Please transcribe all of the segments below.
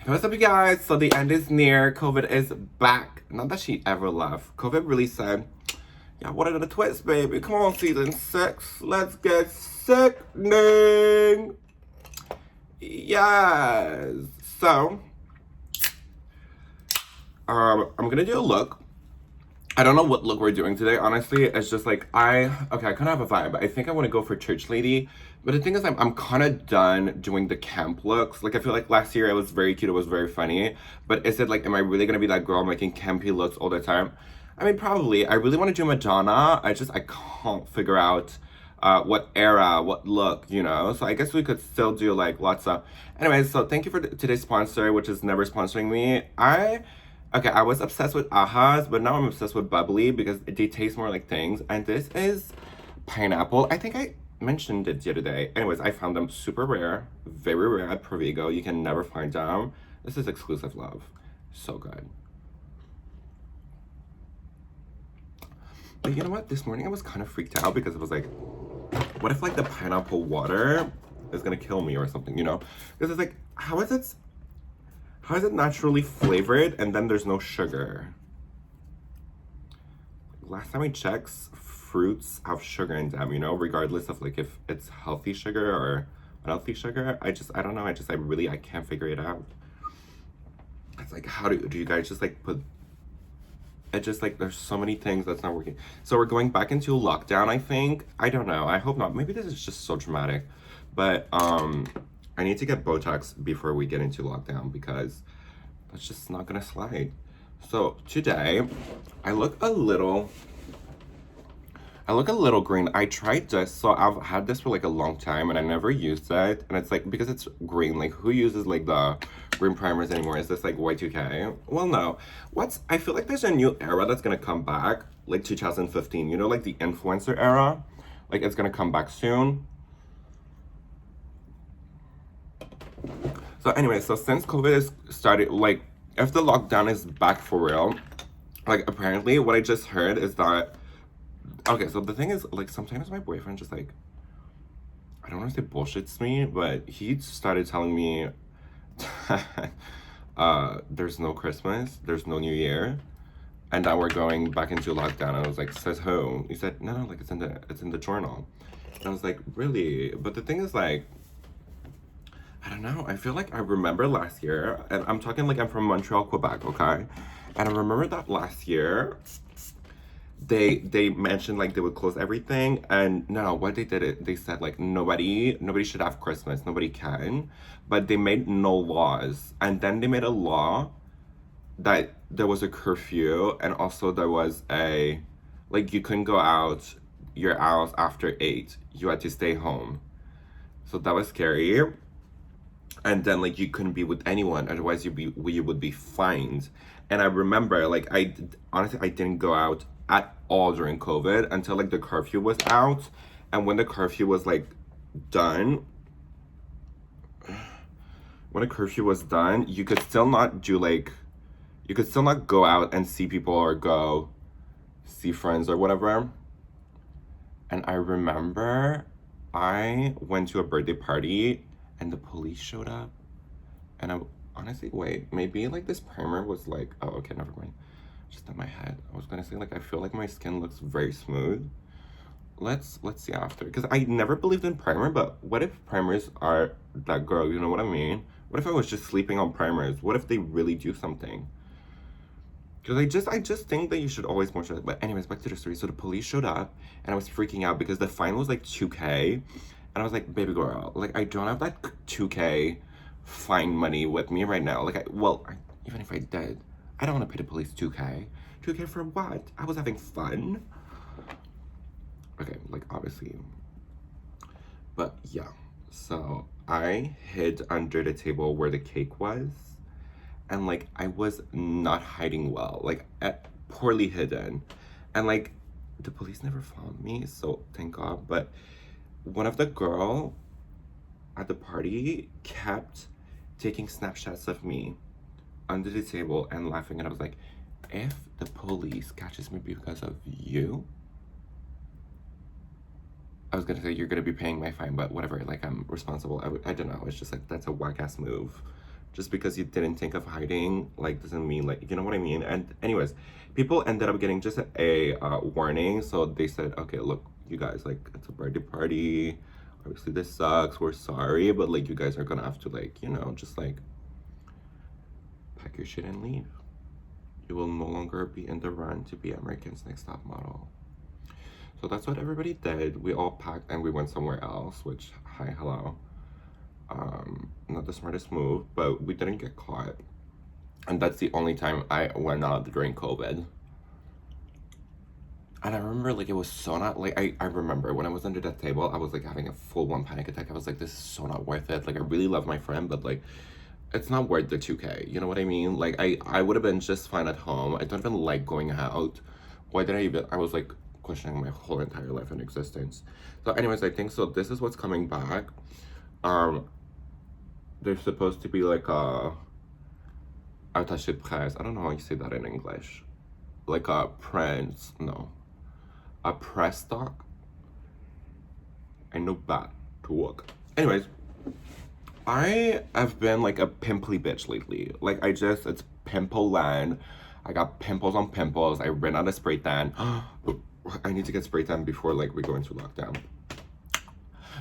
What's up, you guys? So the end is near. COVID is back. Not that she ever left. COVID really said, yeah, what are the twists, baby? Come on, season 6. Let's get sickening. Yes. So, I'm gonna do a look. I don't know what look we're doing today, honestly. It's just like, I kind of have a vibe. I think I want to go for church lady. But the thing is, I'm kind of done doing the camp looks. Like, I feel like last year it was very cute, it was very funny. But is it like, am I really going to be that girl making campy looks all the time? I mean, probably. I really want to do Madonna. I can't figure out what era, what look, you know? So I guess we could still do like lots of... Anyways, so thank you for today's sponsor, which is never sponsoring me. Okay, I was obsessed with Ahas, but now I'm obsessed with Bubbly because they taste more like things. And this is pineapple. I think I mentioned it the other day. Anyways, I found them super rare, very rare at Provigo. You can never find them. This is exclusive love. So good. But you know what? This morning I was kind of freaked out because it was like, what if like the pineapple water is gonna kill me or something, you know? Because it's like, how is it naturally flavored and then there's no sugar? Last time I checked, fruits have sugar in them, you know, regardless of like if it's healthy sugar or unhealthy sugar. I don't know. I can't figure it out. It's like, how do you guys just like put it, just like there's so many things that's not working. So we're going back into lockdown, I think. I don't know. I hope not. Maybe this is just so dramatic. But I need to get Botox before we get into lockdown because that's just not gonna slide. So today, I look a little green. I tried this, so I've had this for like a long time and I never used it. And it's like, because it's green, like who uses like the green primers anymore? Is this like Y2K? Well, no. I feel like there's a new era that's gonna come back, like 2015, you know, like the influencer era. Like it's gonna come back soon. So anyway, so since COVID has started, like, if the lockdown is back for real, like, apparently what I just heard is that, okay, so the thing is, like, sometimes my boyfriend just, like, I don't want to say bullshits me, but he started telling me there's no Christmas, there's no New Year, and now we're going back into lockdown. I was like, says who? He said, no, like, it's in the journal. And I was like, really? But the thing is, like, I don't know. I feel like I remember last year, and I'm talking like I'm from Montreal, Quebec, okay? And I remember that last year, they mentioned like they would close everything, and no, what they said like nobody should have Christmas, nobody can, but they made no laws, and then they made a law that there was a curfew, and also there was like you couldn't go out your house after 8, you had to stay home, so that was scary. And then like you couldn't be with anyone, otherwise you would be fined. And I remember like honestly I didn't go out at all during COVID until like the curfew was out. And when the curfew was like done, you could still not go out and see people or go see friends or whatever. And I remember I went to a birthday party and the police showed up, and I honestly, wait, maybe like this primer was like, oh, okay, never mind, just in my head. I was gonna say like I feel like my skin looks very smooth. Let's see after, because I never believed in primer, but what if primers are that girl, you know what I mean? What if I was just sleeping on primers? What if they really do something? Because I just think that you should always moisturize. But anyways, back to the story. So the police showed up and I was freaking out because the fine was like 2K. And I was like, baby girl, like I don't have that 2K fine money with me right now. Like, even if I did, I don't want to pay the police 2K. 2K for what? I was having fun. Okay, like obviously. But yeah, so I hid under the table where the cake was. And like, I was not hiding well, like poorly hidden. And like, the police never found me, so thank God. But one of the girl at the party kept taking snapshots of me under the table and laughing, and I was like, if the police catches me because of you, I was gonna say you're gonna be paying my fine, but whatever, like I'm responsible. I don't know, it's just like that's a whack ass move Just because you didn't think of hiding, like, doesn't mean, like, you know what I mean? And anyways, people ended up getting just a warning. So they said, okay, look, you guys, like, it's a birthday party. Obviously, this sucks. We're sorry, but, like, you guys are gonna have to, like, you know, just, like, pack your shit and leave. You will no longer be in the run to be American's Next Top Model. So that's what everybody did. We all packed and we went somewhere else, which, hi, hello. Not the smartest move, but we didn't get caught. And that's the only time I went out during COVID. And I remember, like, it was so not, like, I remember when I was under that table, I was, like, having a full-on panic attack. I was like, this is so not worth it. Like, I really love my friend, but, like, it's not worth the 2K. You know what I mean? Like, I would have been just fine at home. I don't even like going out. Why did I was, like, questioning my whole entire life and existence. So anyways, I think so this is what's coming back. There's supposed to be, like, a attaché de presse. I don't know how you say that in English. Like a press, no. A press stock. I know that to work. Anyways, I have been like a pimply bitch lately. Like, it's pimple land. I got pimples on pimples. I ran out of spray tan. I need to get spray tan before, like, we go into lockdown.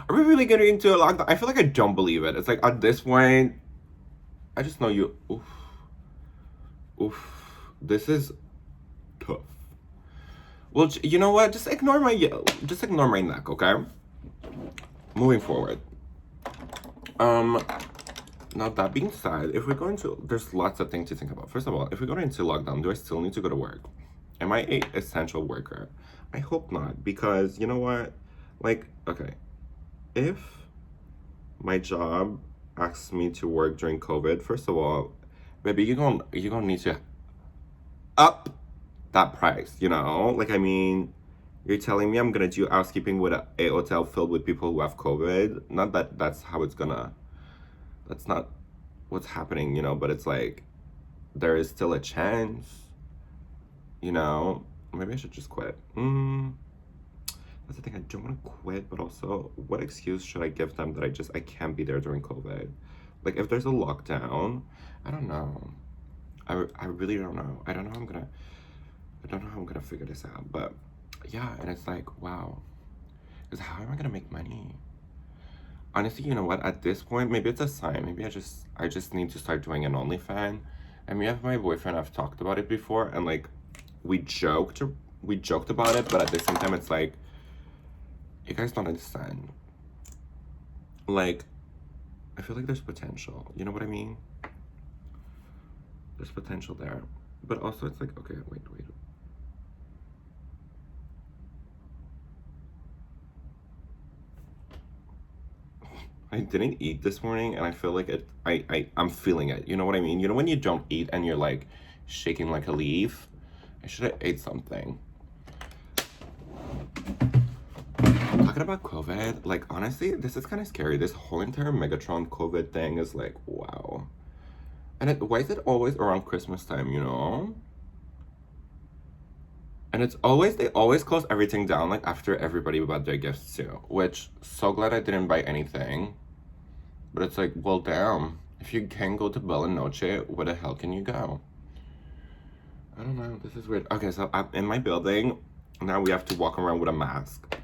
Are we really getting into a lockdown? I feel like I don't believe it. It's like, at this point, I just know you. Oof. This is tough. Well, you know what? Just ignore my neck, okay? Moving forward. Now that being said, if we go into, there's lots of things to think about. First of all, if we go into lockdown, do I still need to go to work? Am I a essential worker? I hope not, because you know what? Like, okay, if my job asks me to work during COVID, first of all, baby, you're gonna need to up that price, you know? Like, I mean, you're telling me I'm gonna do housekeeping with a hotel filled with people who have COVID? Not that that's how it's gonna, that's not what's happening, you know? But it's like, there is still a chance, you know? Maybe I should just quit. That's the thing, I don't want to quit, but also, what excuse should I give them that I can't be there during COVID? Like, if there's a lockdown, I don't know. I really don't know. I don't know how I'm gonna figure this out. But yeah, and it's like, wow. Because how am I gonna make money? Honestly, you know what? At this point, maybe it's a sign. Maybe I just need to start doing an OnlyFans. And me and my boyfriend have talked about it before, and like, we joked about it, but at the same time, it's like, you guys don't understand. Like, I feel like there's potential. You know what I mean? There's potential there. But also, it's like, okay, wait. I didn't eat this morning, and I feel like I'm feeling it. You know what I mean? You know when you don't eat and you're like shaking like a leaf? I should have ate something. Talking about COVID, like, honestly, this is kind of scary. This whole entire Megatron COVID thing is like, wow. And why is it always around Christmas time, you know? And they always close everything down, like, after everybody bought their gifts too. Which, so glad I didn't buy anything. But it's like, well, damn. If you can't go to Bella Noche, where the hell can you go? I don't know, this is weird. Okay, so I'm in my building. Now we have to walk around with a mask.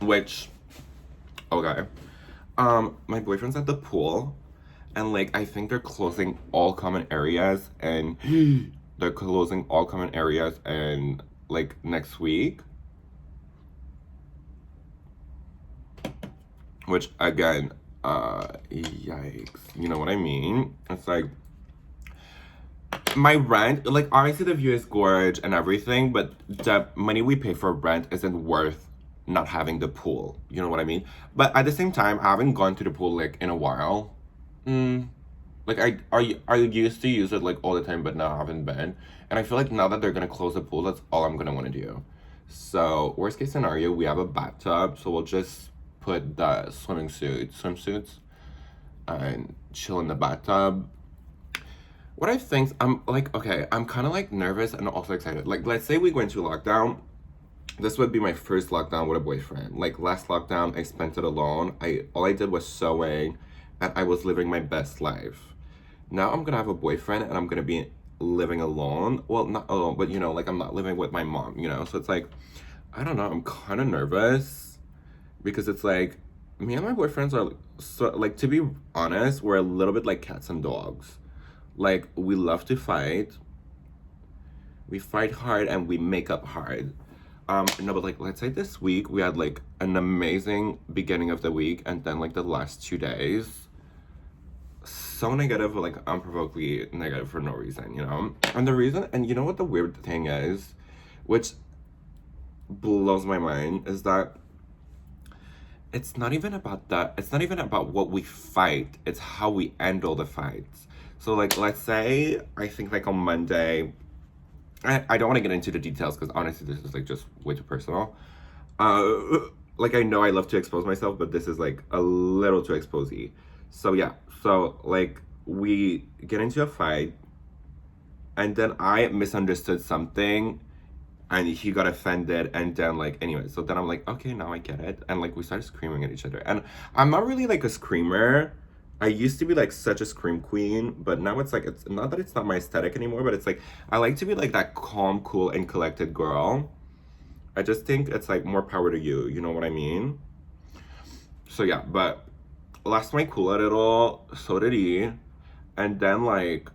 Which, okay. My boyfriend's at the pool. And, like, I think they're closing all common areas. And they're closing all common areas and, like, next week. Which, again, yikes. You know what I mean? It's like, my rent, like, obviously the view is gorge and everything, but the money we pay for rent isn't worth not having the pool. You know what I mean? But at the same time, I haven't gone to the pool, like, in a while. Like, I used to use it, like, all the time, but now I haven't been. And I feel like now that they're gonna close the pool, that's all I'm gonna want to do. So, worst case scenario, we have a bathtub, so we'll just put the swimsuits, and chill in the bathtub. What I think, I'm like, okay, I'm kind of like nervous and also excited. Like, let's say we go into lockdown. This would be my first lockdown with a boyfriend. Like, last lockdown, I spent it alone. All I did was sewing, and I was living my best life. now I'm gonna have a boyfriend and I'm gonna be living alone. Well, not alone, but like I'm not living with my mom, So it's like, I don't know, I'm kind of nervous because it's like, me and my boyfriends are so, like, to be honest, we're a little bit like cats and dogs. Like, we love to fight. We fight hard and we make up hard. No, but like, let's say this week we had like an amazing beginning of the week, and then like the last 2 days, so negative, like unprovokedly negative for no reason. And the reason, and you know what the weird thing is, which blows my mind, is that it's not even about that. It's not even about what we fight. It's how we handle the fights. So like, let's say, I think like on Monday, I don't want to get into the details because honestly, this is like just way too personal. Uh, like I know I love to expose myself, but this is like a little too exposy. So yeah, so like we get into a fight, and then I misunderstood something, and he got offended, and then like anyway, so then I'm like, okay, now I get it, and like we started screaming at each other, and I'm not really like a screamer. I used to be like such a scream queen, but now it's like, it's not that it's not my aesthetic anymore, but it's like I like to be like that calm, cool, and collected girl. I just think it's like more power to you, you know what I mean? So yeah, but lost my cool at it all, so did he. And then like,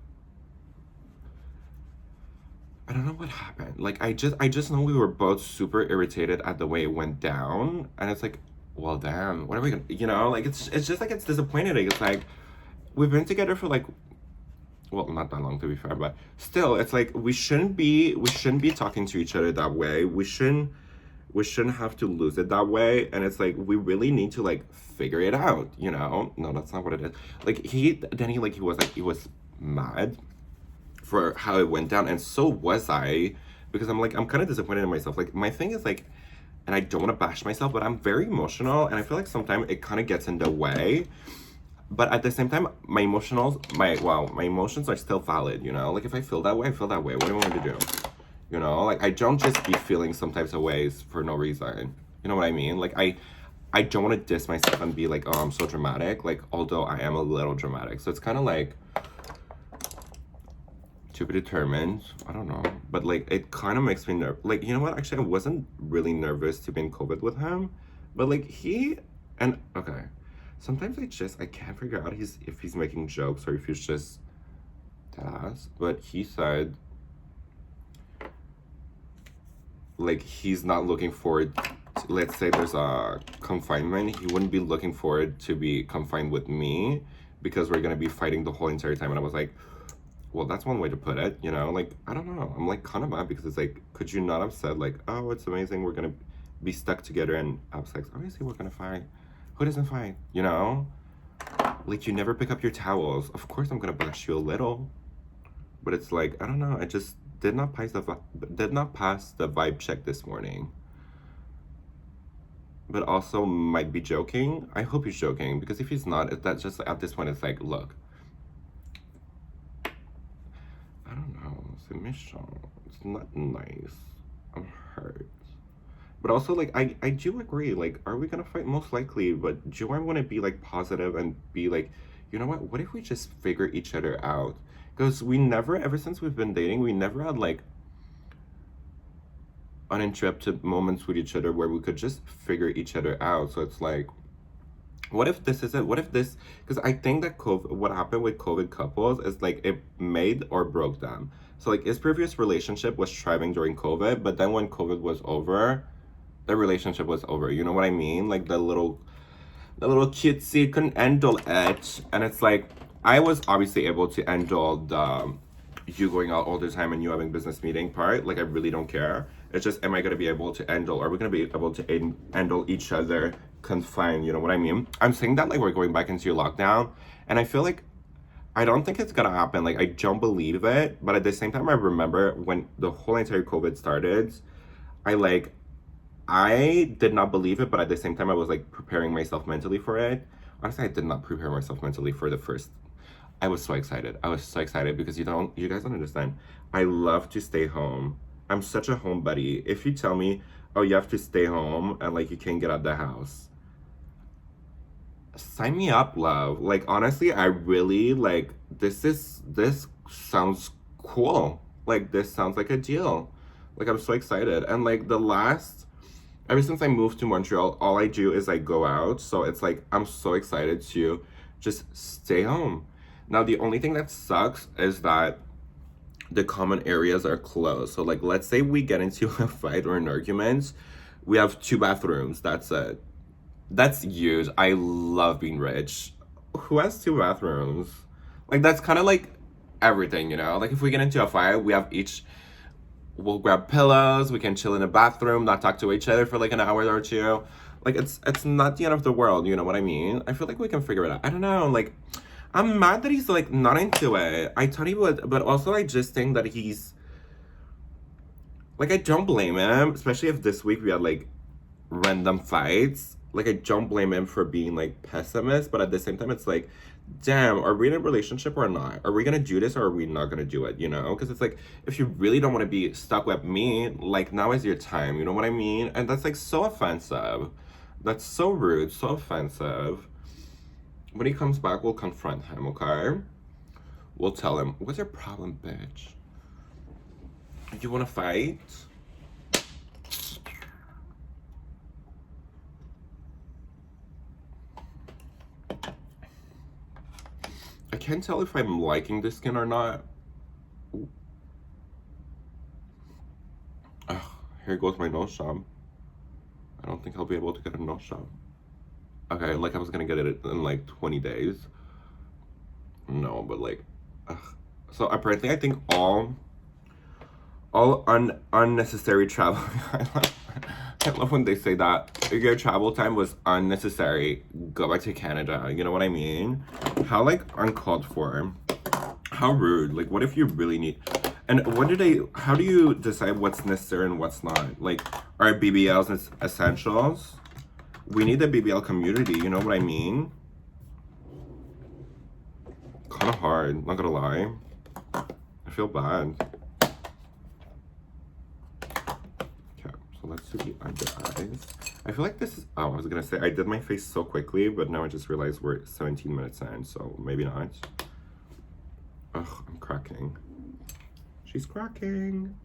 I don't know what happened. Like I just know we were both super irritated at the way it went down. And it's like, well damn, what are we gonna, like it's just like, it's disappointing. It's like we've been together for like, well, not that long to be fair, but still, it's like we shouldn't be talking to each other that way. We shouldn't have to lose it that way. And it's like we really need to like figure it out. No, that's not what it is. Like he was mad for how it went down, and so was I, because I'm kind of disappointed in myself. Like my thing is like, and I don't want to bash myself, but I'm very emotional, and I feel like sometimes it kind of gets in the way. But at the same time, my emotions are still valid. Like if I feel that way, I feel that way. What do you want me to do? Like I don't just be feeling some types of ways for no reason. You know what I mean? Like I don't want to diss myself and be like, oh, I'm so dramatic. Like, although I am a little dramatic, so it's kind of like to be determined. I don't know, but like it kind of makes me nervous. Like, you know what? Actually, I wasn't really nervous to be in COVID with him, but like and okay. Sometimes I can't figure out if he's making jokes or if he's just dead ass. But he said like he's not looking forward to, let's say there's a confinement, he wouldn't be looking forward to be confined with me because we're gonna be fighting the whole entire time. And I was like, well, that's one way to put it. Like I don't know, I'm like kind of mad because it's like, could you not have said like, oh, it's amazing, we're gonna be stuck together and have sex? Obviously we're gonna fight. Who doesn't fight? Like, you never pick up your towels. Of course I'm gonna bash you a little, but it's like, I don't know, I just did not pass the vibe check this morning. But also might be joking. I hope he's joking, because if he's not, that's just at this point, it's like, look, I don't know, submission. It's not nice. I'm hurt. But also, like, I do agree. Like, are we gonna fight? Most likely. But do I want to be like positive and be like, you know what if we just figure each other out? Because we never, ever since we've been dating, we never had like uninterrupted moments with each other where we could just figure each other out. So it's like, what if this isn't, what if this, because I think that COVID, what happened with COVID couples is like it made or broke them. So like his previous relationship was thriving during COVID, but then when COVID was over, the relationship was over. You know what I mean? Like the little cutesy couldn't handle it. And it's like, I was obviously able to handle the you going out all the time and you having business meeting part. Like, I really don't care. It's just, am I going to be able to handle, are we going to be able to handle each other confined? You know what I mean? I'm saying that like we're going back into lockdown, and I feel like I don't think it's gonna happen. Like, I don't believe it. But at the same time, I remember when the whole entire COVID started, I like, I did not believe it, but at the same time, I was like preparing myself mentally for it. Honestly, I did not prepare myself mentally for the first. I was so excited. I was so excited because you guys don't understand. I love to stay home. I'm such a homebody. If you tell me, oh, you have to stay home and like you can't get out the house, sign me up, love. Like, honestly, I really like, this sounds cool. Like this sounds like a deal. Like I'm so excited. And like ever since I moved to Montreal, all I do is I go out. So it's like I'm so excited to just stay home. Now the only thing that sucks is that the common areas are closed. So like let's say we get into a fight or an argument, we have two bathrooms. That's it. That's huge. I love being rich. Who has two bathrooms? Like that's kind of like everything, you know? Like if we get into a fight, we'll grab pillows, we can chill in the bathroom, not talk to each other for like an hour or two. Like it's not the end of the world, you know what I mean? I feel like we can figure it out. I don't know, like I'm mad that he's like not into it. I thought he would, but also I just think that he's like I don't blame him, especially if this week we had like random fights. Like I don't blame him for being like pessimist, but at the same time it's like, damn, are we in a relationship or not? Are we gonna do this or are we not gonna do it? You know? Because it's like if you really don't want to be stuck with me, like now is your time. You know what I mean? And that's like so offensive. That's so rude, so offensive. When he comes back, we'll confront him, okay? We'll tell him, what's your problem, bitch? You wanna fight? I can't tell if I'm liking this skin or not. Ugh, here goes my nose job. I don't think I'll be able to get a nose job. Okay, like I was gonna get it in like 20 days. No, but like, ugh. So apparently I think all unnecessary travel. I love when they say that. If your travel time was unnecessary, go back to Canada. You know what I mean? How like uncalled for. How rude. Like what if you really need and how do you decide what's necessary and what's not? Like are BBLs essentials? We need the BBL community, you know what I mean? Kinda hard, not gonna lie. I feel bad. So let's do the under eyes. I feel like this is, oh, I was gonna say, I did my face so quickly, but now I just realized we're 17 minutes in, so maybe not. Ugh, I'm cracking. She's cracking.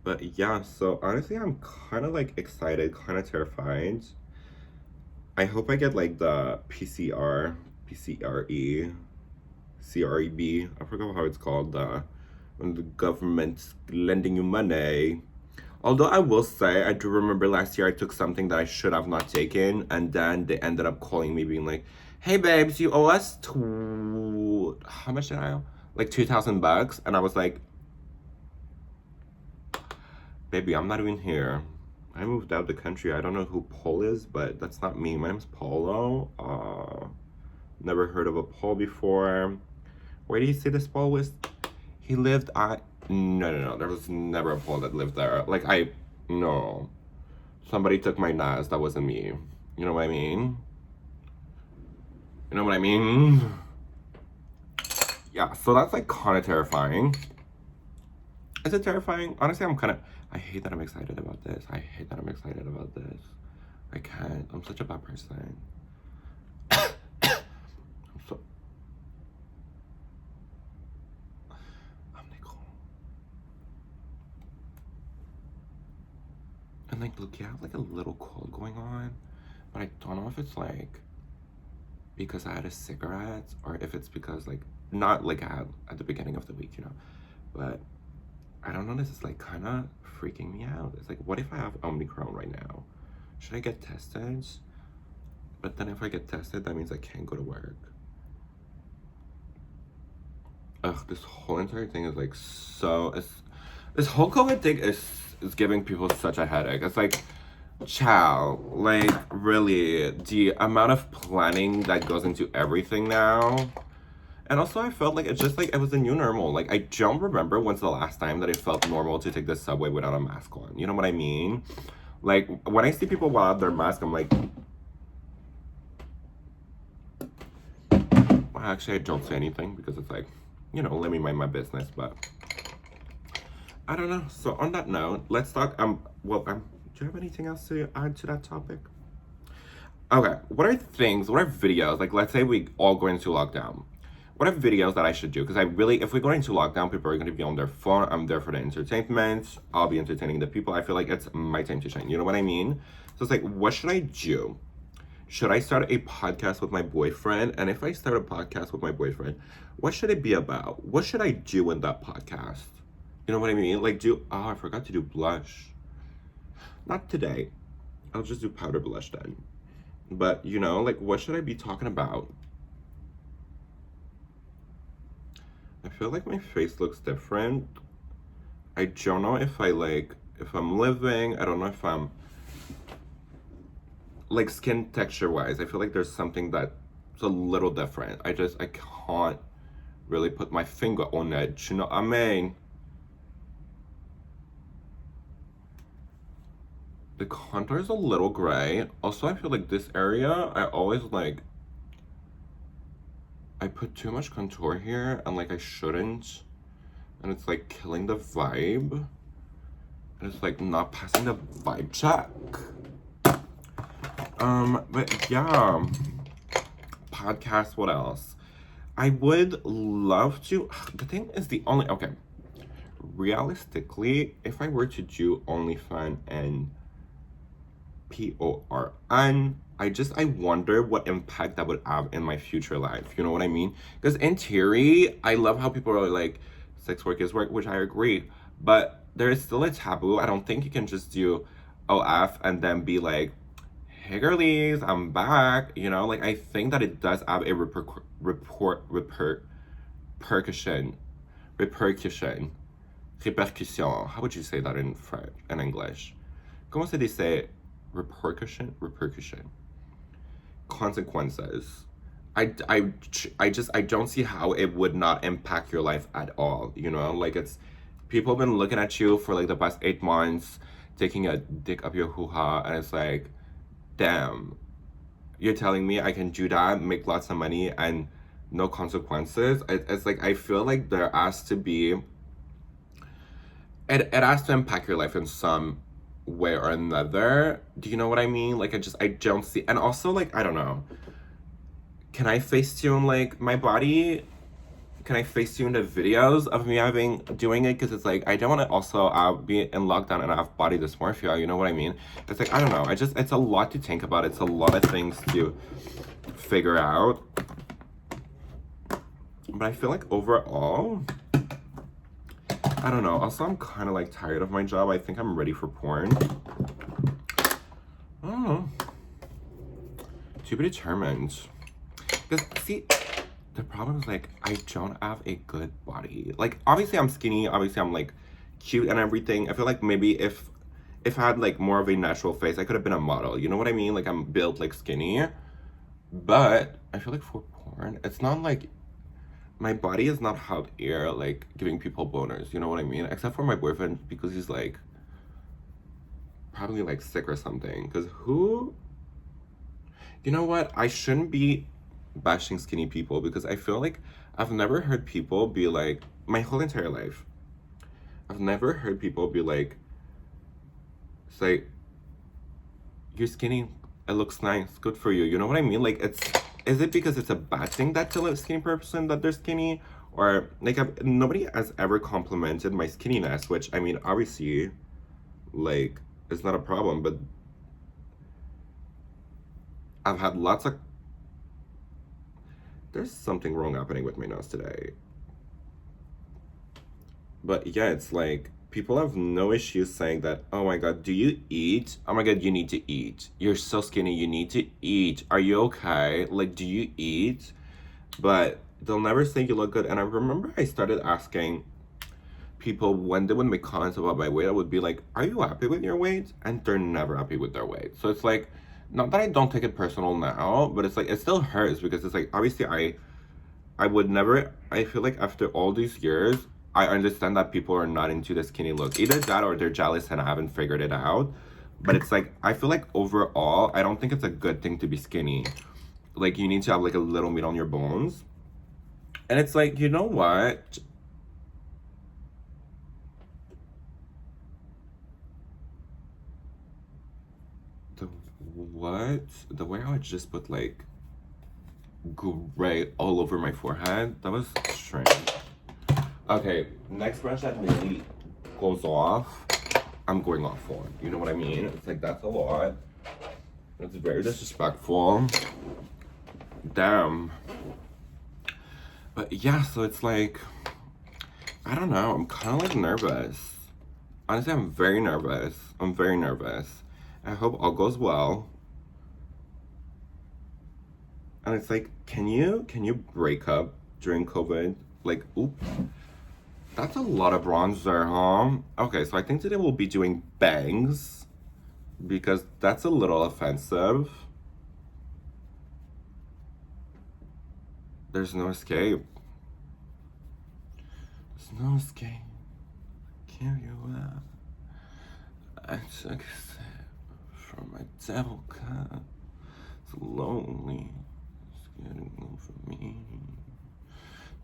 But yeah, so honestly, I'm kind of like excited, kind of terrified. I hope I get like the PCRE, CREB. I forgot how it's called. When the government's lending you money. Although I will say, I do remember last year I took something that I should have not taken, and then they ended up calling me, being like, "Hey, babes, you owe us how much did I owe? Like $2,000." And I was like, "Baby, I'm not even here. I moved out the country. I don't know who Paul is, but that's not me. My name's Paulo. Never heard of a Paul before. Where did he say this Paul was? He lived at... No. There was never a Paul that lived there. Like, no. Somebody took my NAS. That wasn't me. You know what I mean? You know what I mean? Yeah, so that's, like, kind of terrifying. Is it terrifying? Honestly, I hate that I'm excited about this. I hate that I'm excited about this. I can't. I'm such a bad person. I'm Nicole. And like, look, you have like a little cold going on, but I don't know if it's like because I had a cigarette or if it's because like, not like I had at the beginning of the week, you know, but I don't know, this is like kind of freaking me out. It's like, what if I have Omicron right now? Should I get tested? But then if I get tested, that means I can't go to work. Ugh, this whole entire thing is like this whole COVID thing is giving people such a headache. It's like, chow, like really, the amount of planning that goes into everything now. And also I felt like it's just like it was a new normal. Like I don't remember when's the last time that it felt normal to take the subway without a mask on. You know what I mean? Like when I see people without their mask, I'm like, well, actually I don't say anything because it's like, let me mind my business, but I don't know. So on that note, let's talk, do you have anything else to add to that topic? Okay, what are videos, like let's say we all go into lockdown. What are videos that I should do? Because if we go into lockdown, people are going to be on their phone. I'm there for the entertainment. I'll be entertaining the people. I feel like it's my time to shine. You know what I mean? So it's like, what should I do? Should I start a podcast with my boyfriend? And if I start a podcast with my boyfriend, what should it be about? What should I do in that podcast? You know what I mean? Like, I forgot to do blush. Not today. I'll just do powder blush then. But, like, what should I be talking about? I feel like my face looks different. I don't know if I'm living. I don't know if I'm, like, skin texture wise. I feel like there's something that's a little different. I can't really put my finger on it. You know what I mean? The contour is a little gray. Also, I feel like this area, I put too much contour here, and like I shouldn't. And it's like killing the vibe. And it's like not passing the vibe check. But yeah. Podcast, what else? I would love to. The thing is, okay. Realistically, if I were to do OnlyFans and PORN, I wonder what impact that would have in my future life. You know what I mean? Because in theory, I love how people are like, sex work is work, which I agree. But there is still a taboo. I don't think you can just do OF and then be like, hey girlies, I'm back. Like I think that it does have a repercussion. How would you say that in French, in English? Comment se dice repercussion? Consequences. I don't see how it would not impact your life at all. Like people have been looking at you for like the past 8 months, taking a dick up your hoo-ha, and it's like, damn, you're telling me I can do that, make lots of money, and no consequences? It's like, I feel like there has to be, it has to impact your life in some way or another. Do you know what I mean? Like, I don't see, and also, like, I don't know. Can I Facetune, like, my body? Can I Facetune the videos of me doing it? Because it's like, I don't want to also be in lockdown and have body dysmorphia, you know what I mean? It's like, I don't know. It's a lot to think about. It's a lot of things to figure out. But I feel like overall, I don't know. Also, I'm kind of like tired of my job. I think I'm ready for porn. I don't know. To be determined. Because, see, the problem is, like, I don't have a good body. Like, obviously I'm skinny. Obviously I'm, like, cute and everything. I feel like maybe if I had, like, more of a natural face, I could have been a model. You know what I mean? Like, I'm built, like, skinny. But I feel like for porn, it's not, like, my body is not out here, like, giving people boners. You know what I mean? Except for my boyfriend, because he's, like, probably, like, sick or something. Because you know what? I shouldn't be bashing skinny people, because I feel like I've never heard people be like, my whole entire life, I've never heard people be like, say, you're skinny, it looks nice, good for you. You know what I mean? Like, is it because it's a bad thing that to a skinny person that they're skinny? Or like, nobody has ever complimented my skinniness, which, I mean, obviously, like, it's not a problem, but I've had lots of, there's something wrong happening with my nose today. But yeah, it's like, people have no issues saying that, oh my god, do you eat? Oh my god, you need to eat. You're so skinny, you need to eat. Are you okay? Like, do you eat? But they'll never say you look good. And I remember I started asking people when they would make comments about my weight, I would be like, are you happy with your weight? And they're never happy with their weight. So it's like, not that I don't take it personal now, but it's like, it still hurts, because it's like, obviously I would never, I feel like after all these years, I understand that people are not into the skinny look. Either that or they're jealous and I haven't figured it out. But it's like, I feel like overall, I don't think it's a good thing to be skinny. Like, you need to have like a little meat on your bones. And it's like, you know what? The what? The way I would just put like gray all over my forehead. That was strange. Okay, next brush that really goes off, I'm going off on. You know what I mean? It's like that's a lot. It's very disrespectful. Damn. But yeah, so it's like, I don't know. I'm kind of like nervous. Honestly, I'm very nervous. I'm very nervous. I hope all goes well. And it's like, can you break up during COVID? Like, oop, that's a lot of bronzer, huh? Okay, so I think today we'll be doing bangs because that's a little offensive. There's no escape. There's no escape. Can't you laugh? I took a sip from my devil cup. It's lonely. It's getting over me.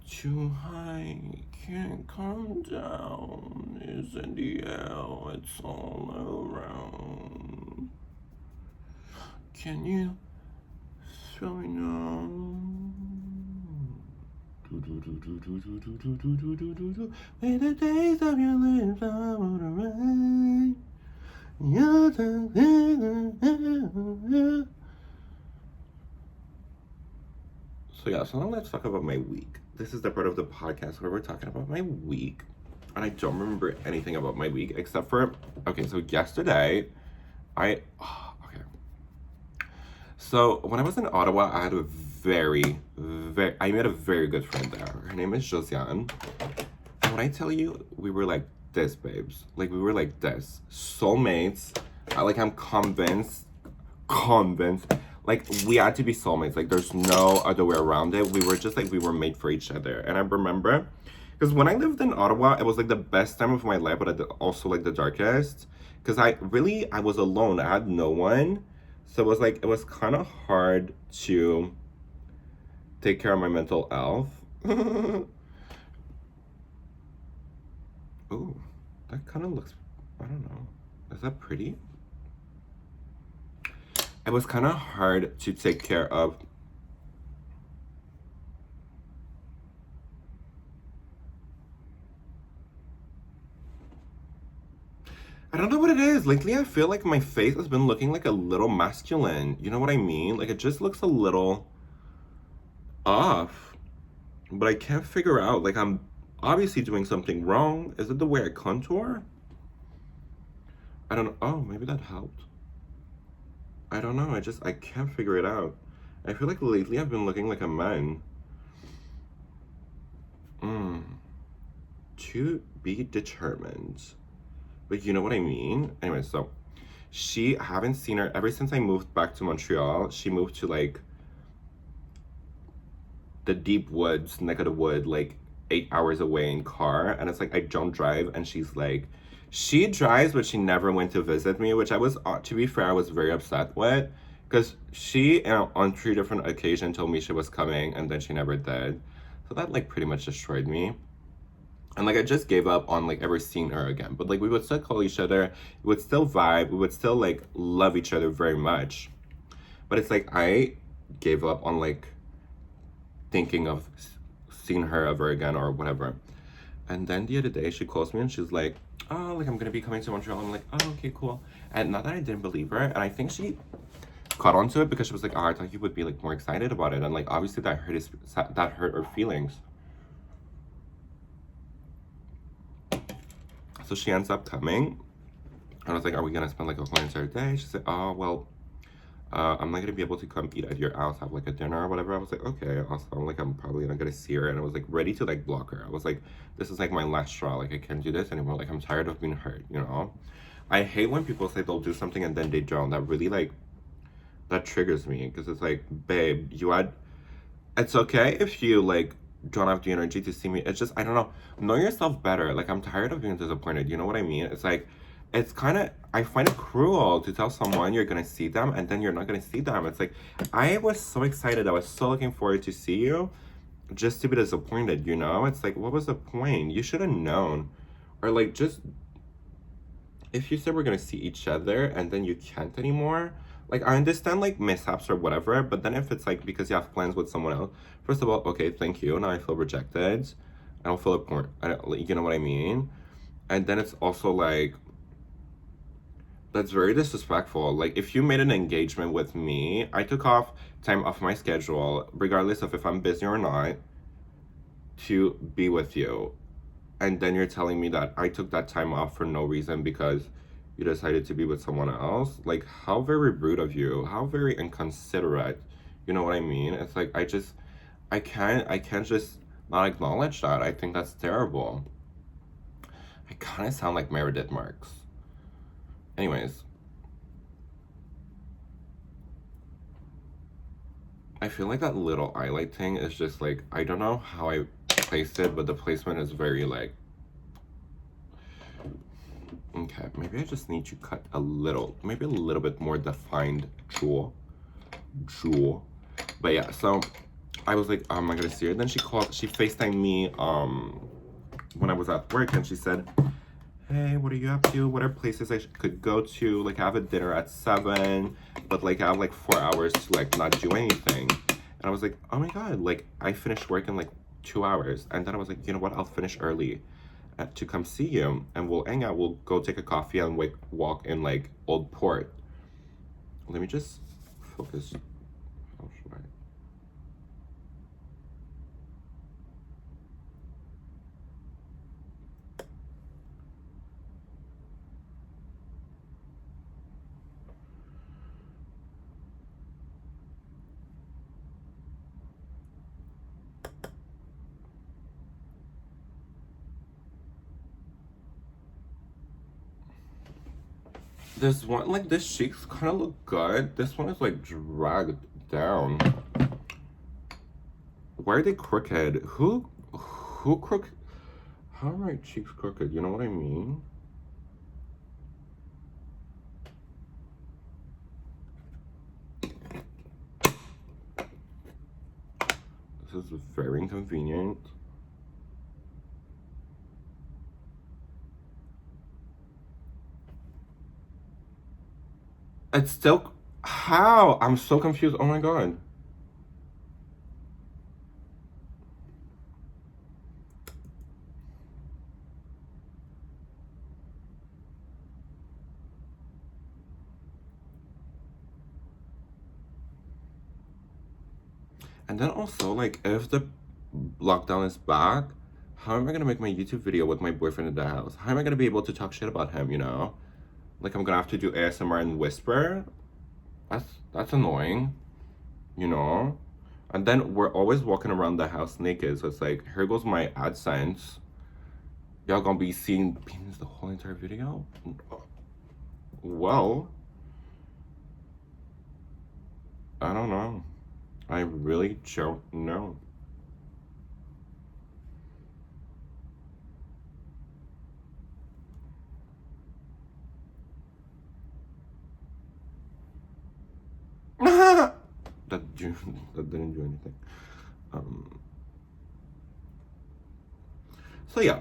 Too high, can't come down. It's in the air, it's all around. Can you feel me now? When the days of your lips are on the So yeah, so now let's talk about my week. This is the part of the podcast where we're talking about my week. And I don't remember anything about my week except for, okay, so yesterday, okay. So when I was in Ottawa, I had I met a very good friend there. Her name is Josiane. And when I tell you, we were like this, babes. Like, we were like this. Soulmates. I'm convinced. Like, we had to be soulmates. Like, there's no other way around it. We were just like, we were made for each other. And I remember, because when I lived in Ottawa, it was like the best time of my life, but also like the darkest. Because I was alone. I had no one. So it was kind of hard to take care of my mental health. Ooh, that kind of looks, I don't know. Is that pretty? It was kind of hard to take care of. I don't know what it is. Lately, I feel like my face has been looking like a little masculine. You know what I mean? Like, it just looks a little off. But I can't figure out. Like, I'm obviously doing something wrong. Is it the way I contour? I don't know. Oh, maybe that helped. I don't know. I can't figure it out. I feel like lately I've been looking like a man. To be determined. But you know what I mean? Anyway, so I haven't seen her ever since I moved back to Montreal. She moved to like the deep woods, neck of the wood, like 8 hours away in car. And it's like, I don't drive. And she's like, she drives, but she never went to visit me, which I was, to be fair, I was very upset with. Because she, on 3 different occasions, told me she was coming, and then she never did. So that, like, pretty much destroyed me. And, like, I just gave up on, like, ever seeing her again. But, like, we would still call each other. We would still vibe. We would still, like, love each other very much. But it's like, I gave up on, like, thinking of seeing her ever again or whatever. And then the other day, she calls me and she's like, oh, like, I'm gonna be coming to Montreal. I'm like, oh, okay, cool. And not that I didn't believe her, and I think she caught on to it because she was like, oh, I thought you would be, like, more excited about it. And, like, obviously that hurt her feelings. So she ends up coming. And I was like, are we gonna spend, like, a whole entire day? She said, oh, well, I'm not gonna be able to come eat at your house, have like a dinner or whatever. I was like, okay, awesome. Like, I'm probably not gonna see her. And I was like ready to like block her. I was like, this is like my last straw. Like, I can't do this anymore. Like, I'm tired of being hurt, you know? I hate when people say they'll do something and then they don't. That really like, that triggers me. Because it's like, babe, it's okay if you like don't have the energy to see me. It's just, I don't know yourself better. Like, I'm tired of being disappointed. You know what I mean? It's like, it's kind of, I find it cruel to tell someone you're gonna see them and then you're not gonna see them. It's like, I was so excited. I was so looking forward to see you. just to be disappointed, you know? It's like, what was the point? You should have known. Or like, just if you said we're gonna see each other and then you can't anymore, like I understand like mishaps or whatever, but then if it's like because you have plans with someone else, first of all, okay, thank you. Now I feel rejected. I don't feel important. I don't, like, you know what I mean? And then it's also like that's very disrespectful. Like if you made an engagement with me, I took off time off my schedule, regardless of if I'm busy or not, to be with you. And then you're telling me that I took that time off for no reason because you decided to be with someone else. Like how very rude of you. How very inconsiderate. You know what I mean? It's like I can't just not acknowledge that. I think that's terrible. I kind of sound like Meredith Marks. Anyways, I feel like that little highlight thing is just like I don't know how I placed it, but the placement is very like okay, maybe I just need to cut a little, maybe a little bit more defined jewel. But yeah, so I was like, am I gonna see her? Then she FaceTimed me when I was at work and she said, hey, what are you up to? What are places I could go to? Like I have a dinner at 7, but like I have like 4 hours to like not do anything. And I was like, oh my God, like I finished work in like 2 hours. And then I was like, you know what? I'll finish early to come see you and we'll hang out. We'll go take a coffee and walk in like Old Port. Let me just focus. How should I? This one, like this cheeks kind of look good. This one is like dragged down. Why are they crooked? Who crooked? How are my cheeks crooked? You know what I mean? This is very inconvenient. It's still, how? I'm so confused. Oh my God. And then also, like, if the lockdown is back, how am I gonna make my YouTube video with my boyfriend in the house? How am I gonna be able to talk shit about him, you know? Like, I'm gonna have to do ASMR and whisper? That's annoying, you know? And then we're always walking around the house naked, so it's like, here goes my AdSense. Y'all gonna be seeing penis the whole entire video? Well, I don't know. I really don't know. that that didn't do anything. Um. So yeah.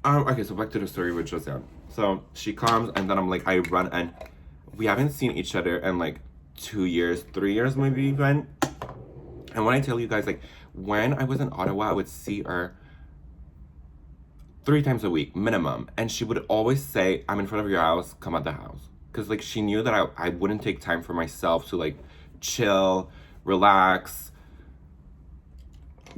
Okay, so back to the story with Josiane. So she comes, and then I'm like, I run, and we haven't seen each other in like 2 years, 3 years, maybe even. And when I tell you guys, like, when I was in Ottawa, I would see her 3 times a week minimum, and she would always say, I'm in front of your house, come at the house, because like she knew that I wouldn't take time for myself to like chill, relax,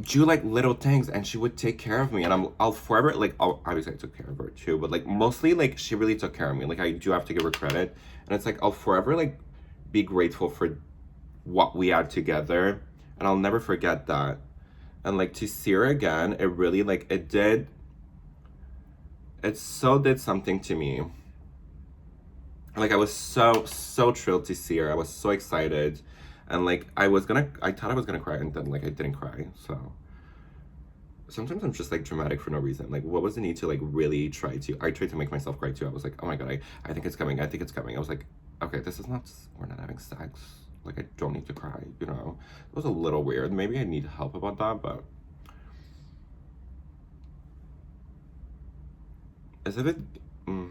do like little things, and she would take care of me, and I'll forever like obviously I took care of her too, but like mostly like she really took care of me. Like I do have to give her credit, and it's like I'll forever like be grateful for what we had together, and I'll never forget that. And like to see her again, it really like it so did something to me. Like I was so thrilled to see her. I was so excited, and like I thought I was gonna cry, and then like I didn't cry. So sometimes I'm just like dramatic for no reason. Like what was the need to like really I tried to make myself cry too. I was like, oh my God, I think it's coming. I think it's coming. I was like, okay, we're not having sex. Like I don't need to cry, you know? It was a little weird. Maybe I need help about that, but Is it a bit... Mm.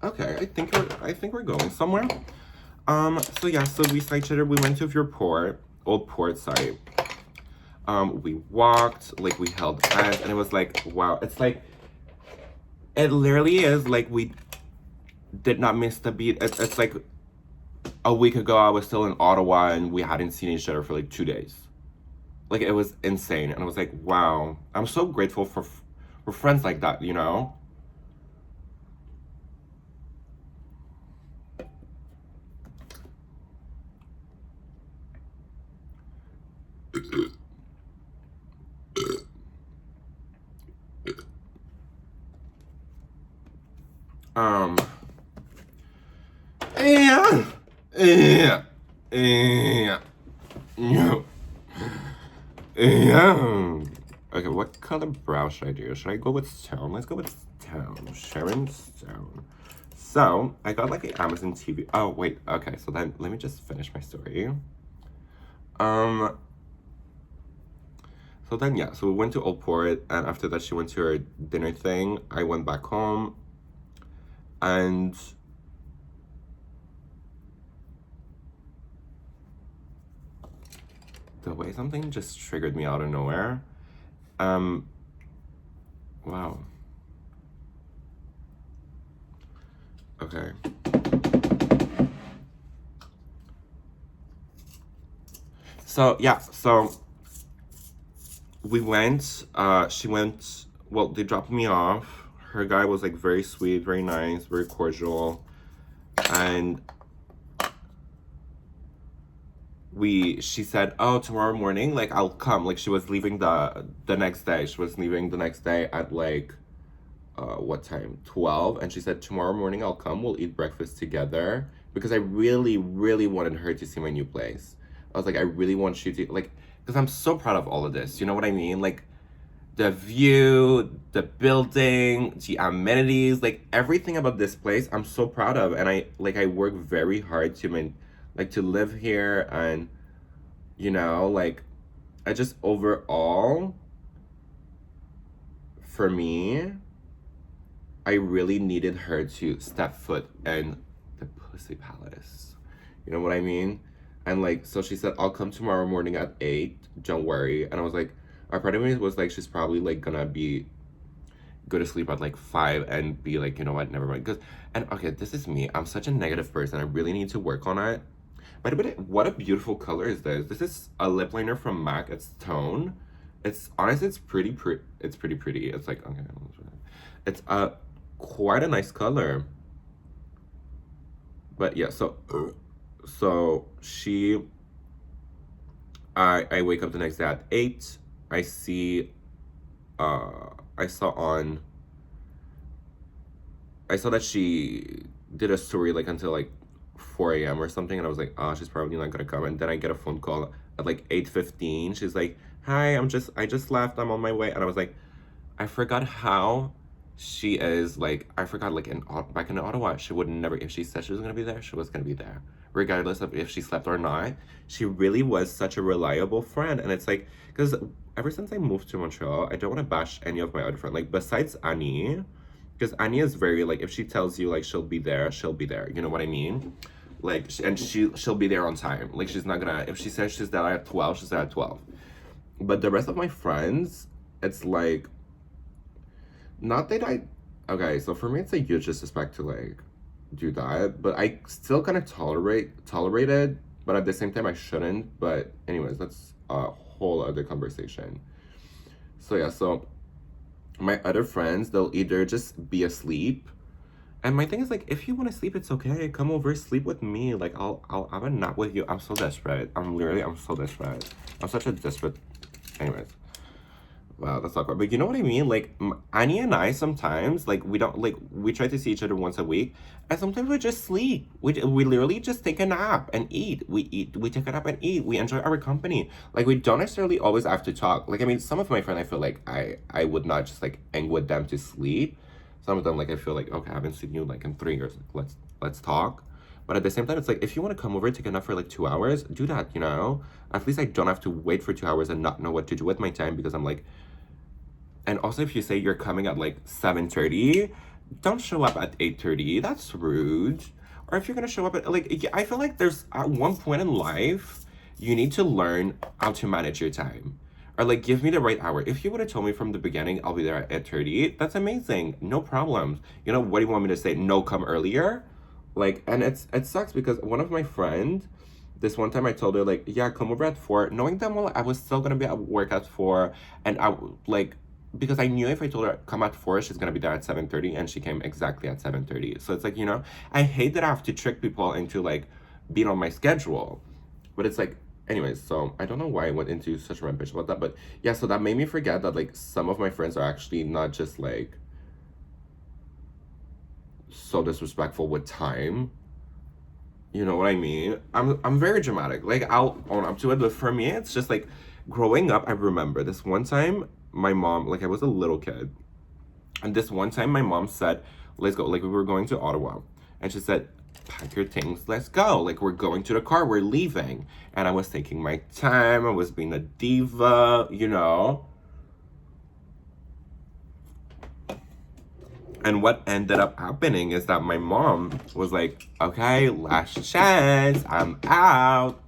Okay, I think we're going somewhere. So yeah, so we saw each other. We went to your port, old port site. We walked, like we held hands, and it was like, wow. It's like, it literally is like we did not miss the beat. It's like a week ago I was still in Ottawa and we hadn't seen each other for like 2 days. Like it was insane, and I was like, wow. I'm so grateful for friends like that, you know. Um. Yeah. Yeah. Yeah. Yeah. Yeah. Okay, what color brow should I do? Should I go with stone? Let's go with stone. Sharon Stone. So, I got like an Amazon TV. Oh, wait. Okay, so then let me just finish my story. Um, so then, yeah, so we went to Old Port, and after that, she went to her dinner thing. I went back home, and the way something just triggered me out of nowhere. Wow. Okay. So, yeah, so we went, she went, well, they dropped me off. Her guy was like very sweet, very nice, very cordial. And she said, oh, tomorrow morning, like I'll come. Like she was leaving the next day. She was leaving the next day at like, what time? 12. And she said, tomorrow morning I'll come. We'll eat breakfast together. Because I really, really wanted her to see my new place. I was like, I really want you to, like, because I'm so proud of all of this. You know what I mean? Like, the view, the building, the amenities, like everything about this place, I'm so proud of. And I work very hard to live here, and you know, like I just overall, for me, I really needed her to step foot in the Pussy Palace. You know what I mean? And like, so she said, I'll come tomorrow morning at 8. Don't worry. And I was like, our part of me was like, she's probably like gonna go to sleep at like 5 and be like, you know what, never mind. And okay, this is me. I'm such a negative person. I really need to work on it. But what a beautiful color is this? This is a lip liner from MAC. It's Tone. It's honestly, it's it's pretty pretty. It's like, okay, it's quite a nice color. But yeah, so I wake up the next day at 8. I see I saw that she did a story like until like 4 a.m. or something, and I was like, oh, she's probably not gonna come. And then I get a phone call at like 8:15. She's like, hi, I just left, I'm on my way. And I was like, I forgot how she is. Like, I forgot, like, back in Ottawa, she would never, if she said she was gonna be there, she was gonna be there, regardless of if she slept or not. She really was such a reliable friend. And it's like, because ever since I moved to Montreal, I don't want to bash any of my other friends, like besides Annie, because Annie is very like, if she tells you like she'll be there, she'll be there, you know what I mean? Like, and she'll be there on time. Like, she's not gonna, if she says she's there at 12, she's there at 12. But the rest of my friends, it's like, not that okay, so for me it's a huge disrespect to like do that, but I still kind of tolerate it, but at the same time I shouldn't. But anyways, that's a whole other conversation. So yeah, so my other friends, they'll either just be asleep, and my thing is like, if you want to sleep, it's okay. Come over, sleep with me. Like I'll have a nap with you. I'm so desperate. I'm so desperate. I'm such a desperate. Anyways, wow, that's awkward. But you know what I mean? Like Annie and I sometimes like we don't like we try to see each other once a week, and sometimes we just sleep. We literally just take a nap and eat. We take a nap and eat. We enjoy our company. Like we don't necessarily always have to talk. Like I mean, some of my friends I feel like I would not just like hang with them to sleep. Some of them like I feel like, okay, I haven't seen you like in 3 years. Like let's talk. But at the same time, it's like, if you want to come over, take a nap for like 2 hours, do that, you know? At least I don't have to wait for 2 hours and not know what to do with my time because I'm like, and also if you say you're coming at like 7:30, don't show up at 8:30. That's rude. Or if you're gonna show up at like, I feel like there's at one point in life, you need to learn how to manage your time. Or like, give me the right hour. If you would have told me from the beginning, I'll be there at 8:30, that's amazing. No problems. You know, what do you want me to say? No, come earlier? Like, and it sucks because one of my friends, this one time I told her like, yeah, come over at 4, knowing damn well I was still gonna be at work at 4, and like, because I knew if I told her come at 4, she's gonna be there at 7:30, and she came exactly at 7:30. So it's like, you know, I hate that I have to trick people into like being on my schedule, but it's like, anyways. So I don't know why I went into such a rampage about that, but yeah. So that made me forget that like some of my friends are actually not just like so disrespectful with time. You know what I mean? I'm very dramatic. Like, I'll own up to it, but for me, it's just like growing up. I remember this one time, my mom, like I was a little kid, and this one time my mom said, "Let's go." Like we were going to Ottawa, and she said, "Pack your things, let's go." Like we're going to the car, we're leaving, and I was taking my time. I was being a diva, you know. And what ended up happening is that my mom was like, okay, last chance, I'm out.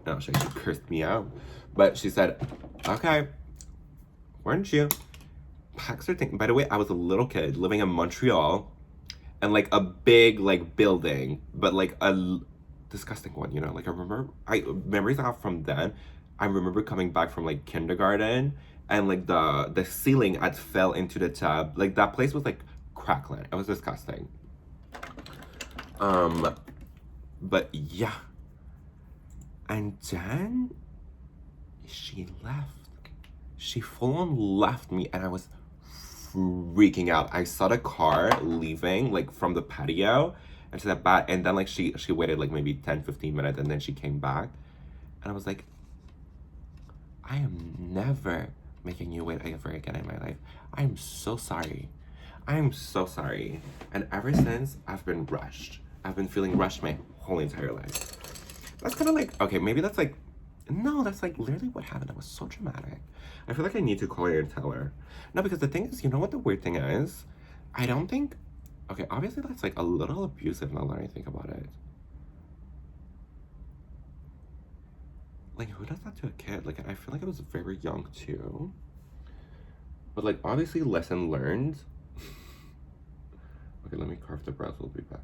No, she cursed me out. But she said, okay, weren't you? Packs her thing. By the way, I was a little kid living in Montreal, and like a big like building, but like disgusting one, you know. Like I memories I have from then. I remember coming back from like kindergarten, and like the ceiling had fell into the tub. Like that place was like crackling. It was disgusting. But yeah. And then she left. She full on left me, and I was freaking out. I saw the car leaving like from the patio, and she said bye. And then like she waited like maybe 10-15 minutes, and then she came back, and I was like, I am never making you wait ever again in my life. I am so sorry. I am so sorry. And ever since, I've been rushed. I've been feeling rushed my whole entire life. That's kind of like, okay, maybe that's like, no, that's like literally what happened. That was so dramatic. I feel like I need to call her and tell her. No, because the thing is, you know what the weird thing is? I don't think, okay, obviously that's like a little abusive now that I think about it. Like, who does that to a kid? Like, I feel like I was very young too. But like, obviously lesson learned. Okay, let me carve the brows, we'll be back.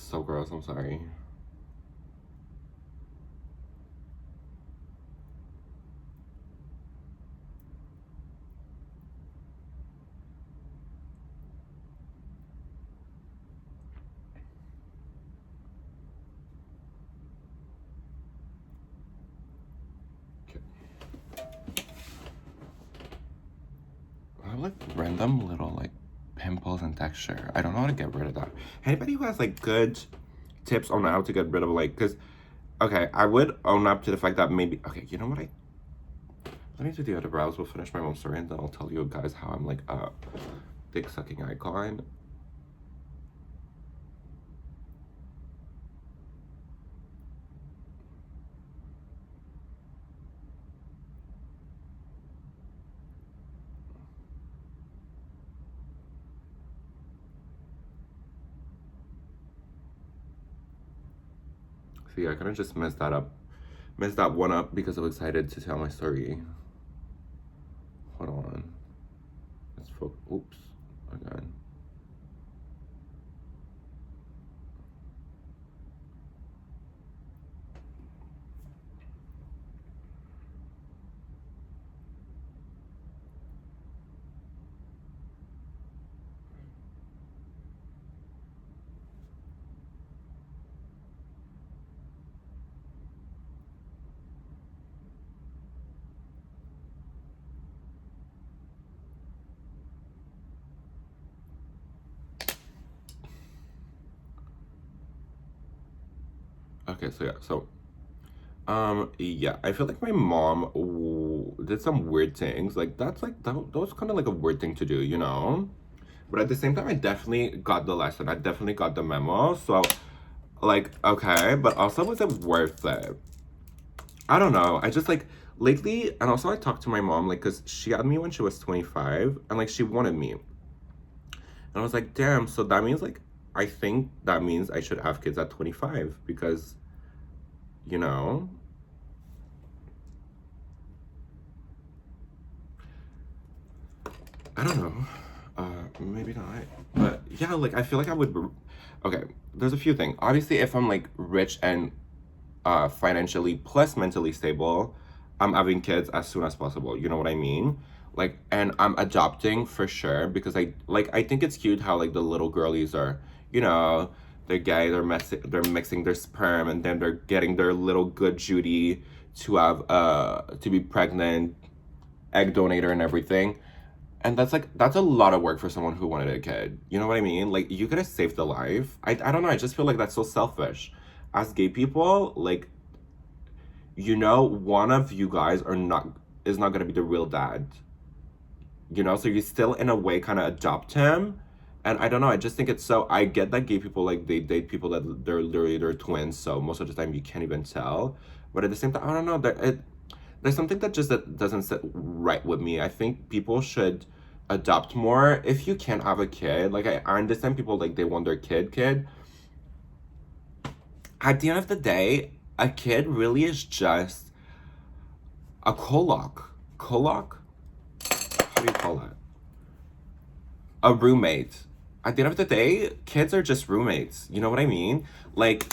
So gross, I'm sorry. I have like random little like pimples and texture. I don't know how to get rid of that. Anybody who has like good tips on how to get rid of like, because, okay, I would own up to the fact that maybe, okay, you know what, let me do the other brows, we'll finish my mom's story, and then I'll tell you guys how I'm like a dick sucking icon. See, I kind of just messed that one up because I was excited to tell my story. Hold on. Let's focus. Oops. Again. Okay, so yeah, so yeah, I feel like my mom did some weird things. Like that's like that was kind of like a weird thing to do, you know? But at the same time, I definitely got the lesson. I definitely got the memo. So, like, okay, but also was it worth it? I don't know. I just like lately, and also I talked to my mom, like, cause she had me when she was 25, and like she wanted me, and I was like, damn. So that means like I think that means I should have kids at 25 because, you know, I don't know. Maybe not. But yeah, like I feel like I would. Okay, there's a few things. Obviously, if I'm like rich and financially plus mentally stable, I'm having kids as soon as possible. You know what I mean? Like, and I'm adopting for sure because I think it's cute how like the little girlies are, you know, they're gay, they're mixing their sperm and then they're getting their little good Judy to have to be pregnant, egg donator and everything. And that's like that's a lot of work for someone who wanted a kid. You know what I mean? Like you could have saved the life. I don't know, I just feel like that's so selfish. As gay people, like you know, one of you guys are not is not gonna be the real dad. You know, so you still in a way kind of adopt him. And I don't know, I just think it's so I get that gay people like they date people that they're twins, so most of the time you can't even tell. But at the same time, I don't know, there's something that just that doesn't sit right with me. I think people should adopt more if you can't have a kid. Like I understand people like they want their kid. At the end of the day, a kid really is just a coloc. Coloc? How do you call it? A roommate. At the end of the day, kids are just roommates. You know what I mean? Like,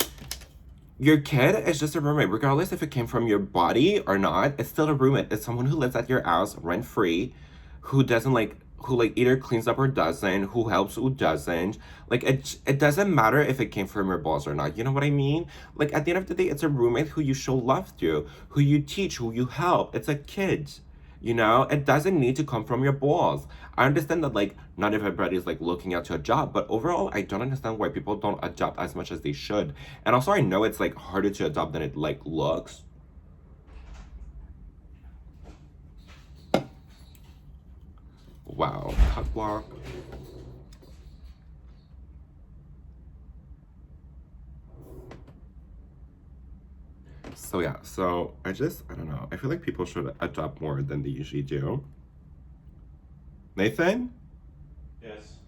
your kid is just a roommate, regardless if it came from your body or not. It's still a roommate. It's someone who lives at your house rent free, who doesn't like who like either cleans up or doesn't, who helps, who doesn't. Like it doesn't matter if it came from your balls or not. You know what I mean? Like at the end of the day, it's a roommate who you show love to, who you teach, who you help. It's a kid. You know, it doesn't need to come from your balls. I understand that like not everybody is like looking out to a job, but overall, I don't understand why people don't adopt as much as they should. And also, I know it's like harder to adopt than it like looks. Wow, cut block. So yeah, so I don't know. I feel like people should adopt more than they usually do. Nathan? Yes.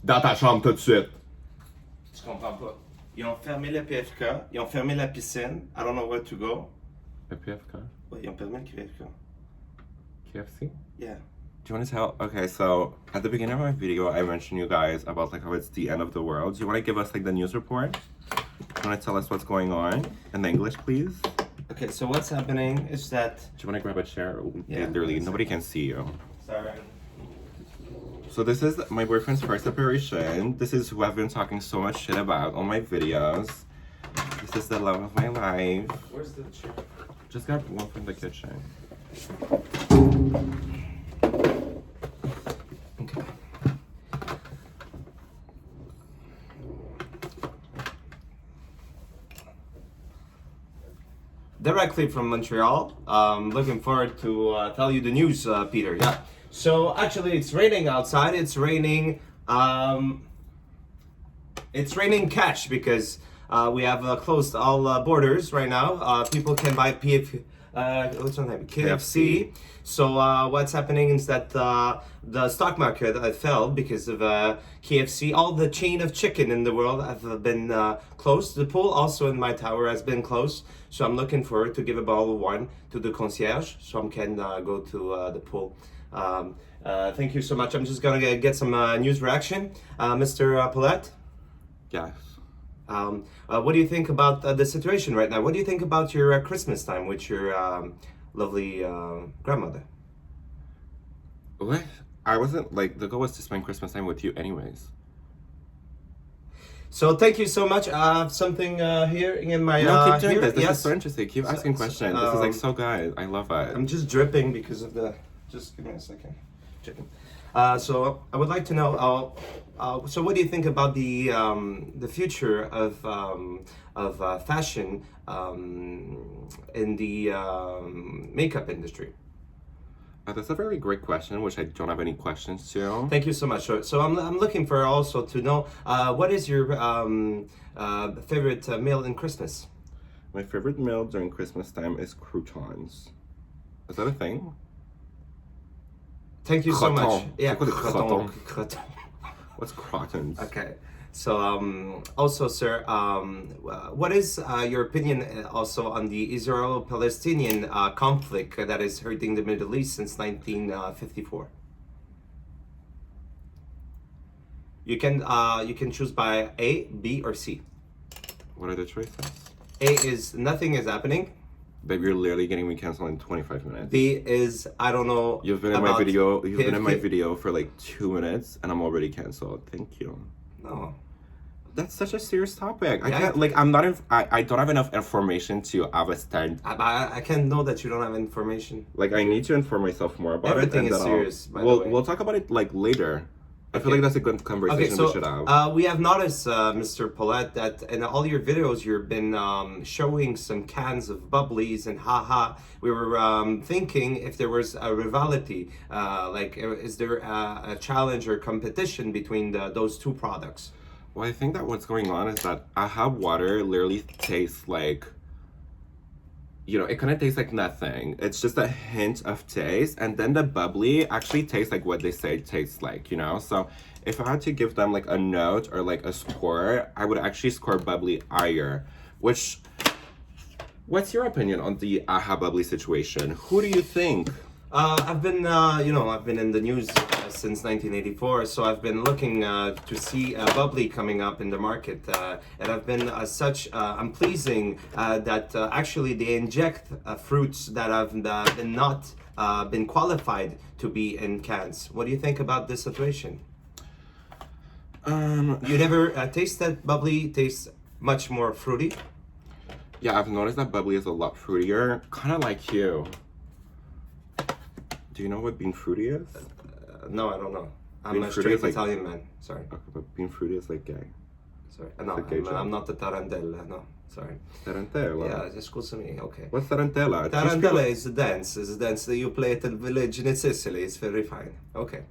Dans ta chambre tout de suite. Tu comprends pas. Ils ont fermé le PFK, ils ont fermé la piscine. I don't know where to go. A PFK? Ouais, ils ont fermé le PFK. KFC? Yeah. Do you want to tell? Okay, so at the beginning of my video, I mentioned you guys about like how it's the end of the world. Do you want to give us like the news report? Do you want to tell us what's going on in English, please? Okay, so what's happening is that... Do you want to grab a chair? Yeah, Literally, that's nobody it. can see you. Sorry. So this is my boyfriend's first operation. This is who I've been talking so much shit about on my videos. This is the love of my life. Where's the chair? Just grab one from the kitchen. Okay. Directly from Montreal. Looking forward to tell you the news, Peter. Yeah. So actually, it's raining outside. It's raining. It's raining cash because we have closed all borders right now. People can buy what's her name? KFC. So what's happening is that the stock market fell because of KFC. All the chain of chicken in the world have been closed. The pool also in my tower has been closed. So I'm looking forward to give a bottle of wine to the concierge so I can go to the pool. Thank you so much. I'm just gonna get some news reaction. Mr. Paulette? Yes. What do you think about the situation right now? What do you think about your Christmas time with your lovely grandmother? What? I wasn't like the goal was to spend Christmas time with you anyways. So thank you so much. I have something here in my No, keep doing here. this. This Yes. is so interesting. Keep asking questions. This is like so good. I love it. I'm just dripping because of the. Just give me a second. Chicken. So I would like to know. So what do you think about the future of fashion in the makeup industry? That's a very great question, which I don't have any questions to. Thank you so much. So I'm looking for also to know what is your favorite meal in Christmas? My favorite meal during Christmas time is croutons. Is that a thing? Thank you so much. Croton. Yeah, C'est quoi des croton. crotons? Croton. What's crotons? Okay. So also, sir, what is your opinion also on the Israel-Palestinian conflict that is hurting the Middle East since 1954? You can choose by A, B, or C. What are the choices? A is nothing is happening. Babe, you're literally getting me canceled in 25 minutes. B is I don't know. You've been in my video. You've been in my PFP. video for like 2 minutes, and I'm already canceled. Thank you. No. That's such a serious topic. I Yeah. can't like. I'm not. I don't have enough information to have a stand. I can know that you don't have information. Like I need to inform myself more about Everything it. is then serious, by the We'll way. we'll talk about it like later. I feel Okay. like that's a good conversation Okay, so we should have. we have noticed, Mr. Paulette, that in all your videos you've been showing some cans of bubblies and haha. We were thinking if there was a rivalry, is there a challenge or competition between those two products? Well, I think that what's going on is that AHA water literally tastes like, it kind of tastes like nothing. It's just a hint of taste. And then the bubbly actually tastes like what they say it tastes like, So if I had to give them like a note or like a score, I would actually score bubbly higher. What's your opinion on the AHA bubbly situation? Who do you think? I've been in the news since 1984, so I've been looking to see bubbly coming up in the market, and I've been I'm pleasing that actually they inject fruits that have been not been qualified to be in cans. What do you think about this situation? You never tasted bubbly? Tastes much more fruity. Yeah, I've noticed that bubbly is a lot fruitier, kind of like you. Do you know what bean fruity is? No, I don't know. I'm Bean a fruity straight is like- Italian man. Sorry. Okay, but bean fruity is like gay. Sorry. No, It's a gay joke. I'm not the tarantella. No, sorry. Tarantella. Yeah, scusami. Okay. What's tarantella? Tarantella is a dance. It's a dance that you play at a village in Sicily. It's very fine. Okay.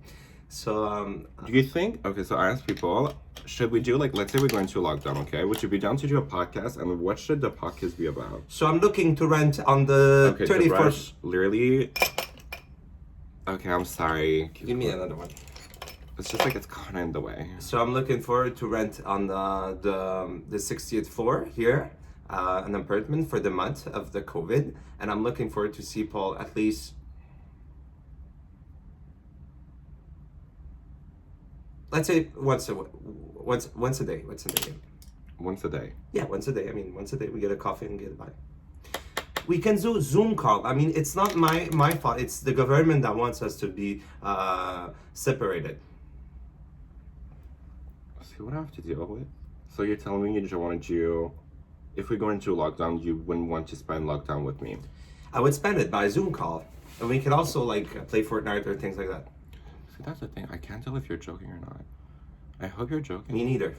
So, Do you think? Okay, so I asked people, should we do like, let's say we're going to lockdown, okay? Would you be down to do a podcast? And what should the podcast be about? so I'm looking to rent on the Okay, 31st. the brush, literally. Okay, I'm sorry. Give me another one. It's just like it's kind of in the way. So I'm looking forward to rent on the 60th floor here, an apartment for the month of the COVID, and I'm looking forward to see Paul at least. Let's say once a day. Once a day. Once a day. Yeah, once a day. I mean, once a day we get a coffee and get by. We can do Zoom call. I mean, it's not my fault. It's the government that wants us to be separated. See what I have to deal with? So you're telling me you don't want to do, if we go into lockdown, you wouldn't want to spend lockdown with me? I would spend it by Zoom call, and we can also like play Fortnite or things like that. See, that's the thing. I can't tell if you're joking or not. I hope you're joking. Me neither.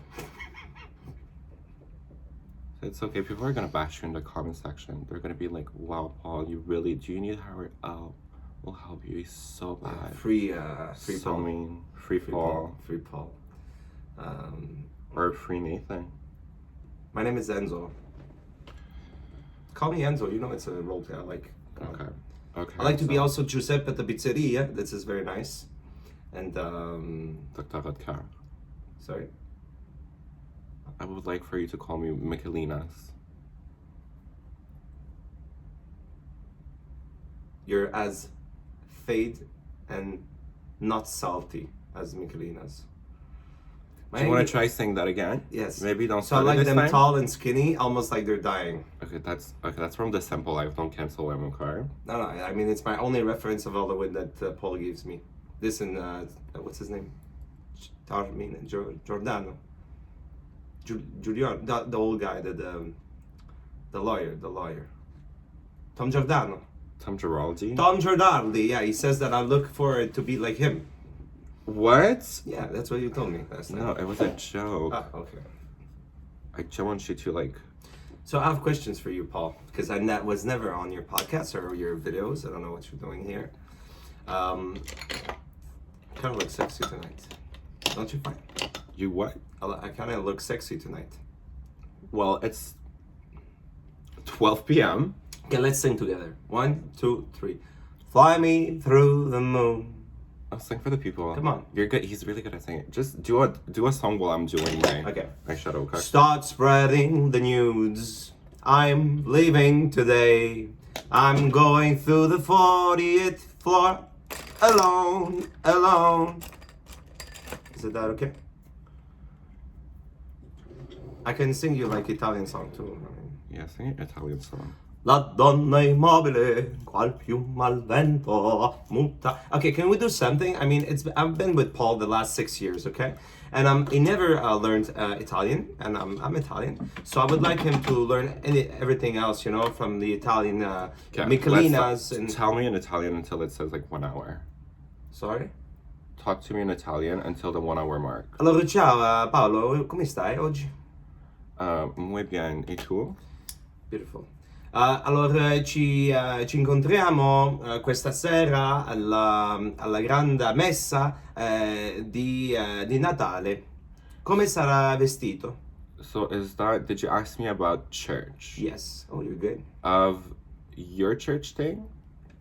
It's okay. People are gonna bash you in the comment section. They're gonna be like, "Wow, Paul, you really do you need Howard? Oh, we'll help you. He's so bad. Free so Paul. mean. Free Paul Free Paul. or free Nathan." My name is Enzo. Call me Enzo. You know it's a role play I like. Okay. Okay. I like to be so- also Giuseppe at the pizzeria. This is very nice. And Dr. Vodka. sorry. I would like for you to call me Michelinas. You're as fade and not salty as Michelinas. Do you want to try saying that again? Yes. Maybe don't So I start it like this them time? tall and skinny, almost like they're dying. Okay, that's from the Simple Life. Don't cancel them, okay? No, I mean it's my only reference of all the win that Paul gives me. This and what's his name? Giordano. Giuliano, the old guy, the lawyer. Tom Giordano. Tom Giraldi? Tom Giordano, yeah, he says that I look forward to be like him. What? Yeah, that's what you told me last night. No, it was a joke. Ah, okay. I don't want you to like. So I have questions for you, Paul, because I was never on your podcast or your videos. I don't know what you're doing here. Kind of look sexy tonight. Don't you find? You what? I kind of look sexy tonight. Well, it's 12 p.m. Okay, let's sing together. 1, 2, 3. Fly me through the moon. I'll sing for the people. Come on. You're good. He's really good at singing. Just do a song while I'm doing my shadow, okay? Start spreading the news. I'm leaving today. I'm going through the 40th floor. Alone. Is it that okay? I can sing you like Italian song too. Yeah, sing an Italian song. La donna immobile, qual piuma al vento muta. Okay, can we do something? I mean, I've been with Paul the last 6 years, okay? And he never learned Italian, and I'm Italian. So I would like him to learn everything else, you know, from the Italian Michelinas. And tell me in Italian until it says like 1 hour. Sorry? Talk to me in Italian until the 1 hour mark. Allora, ciao Paolo, come stai oggi? Muy bien. E tu? Beautiful. Allora ci incontriamo questa sera alla grande messa di Natale. Come sarà vestito? So did you ask me about church? Yes. Oh, you're good. Of your church thing?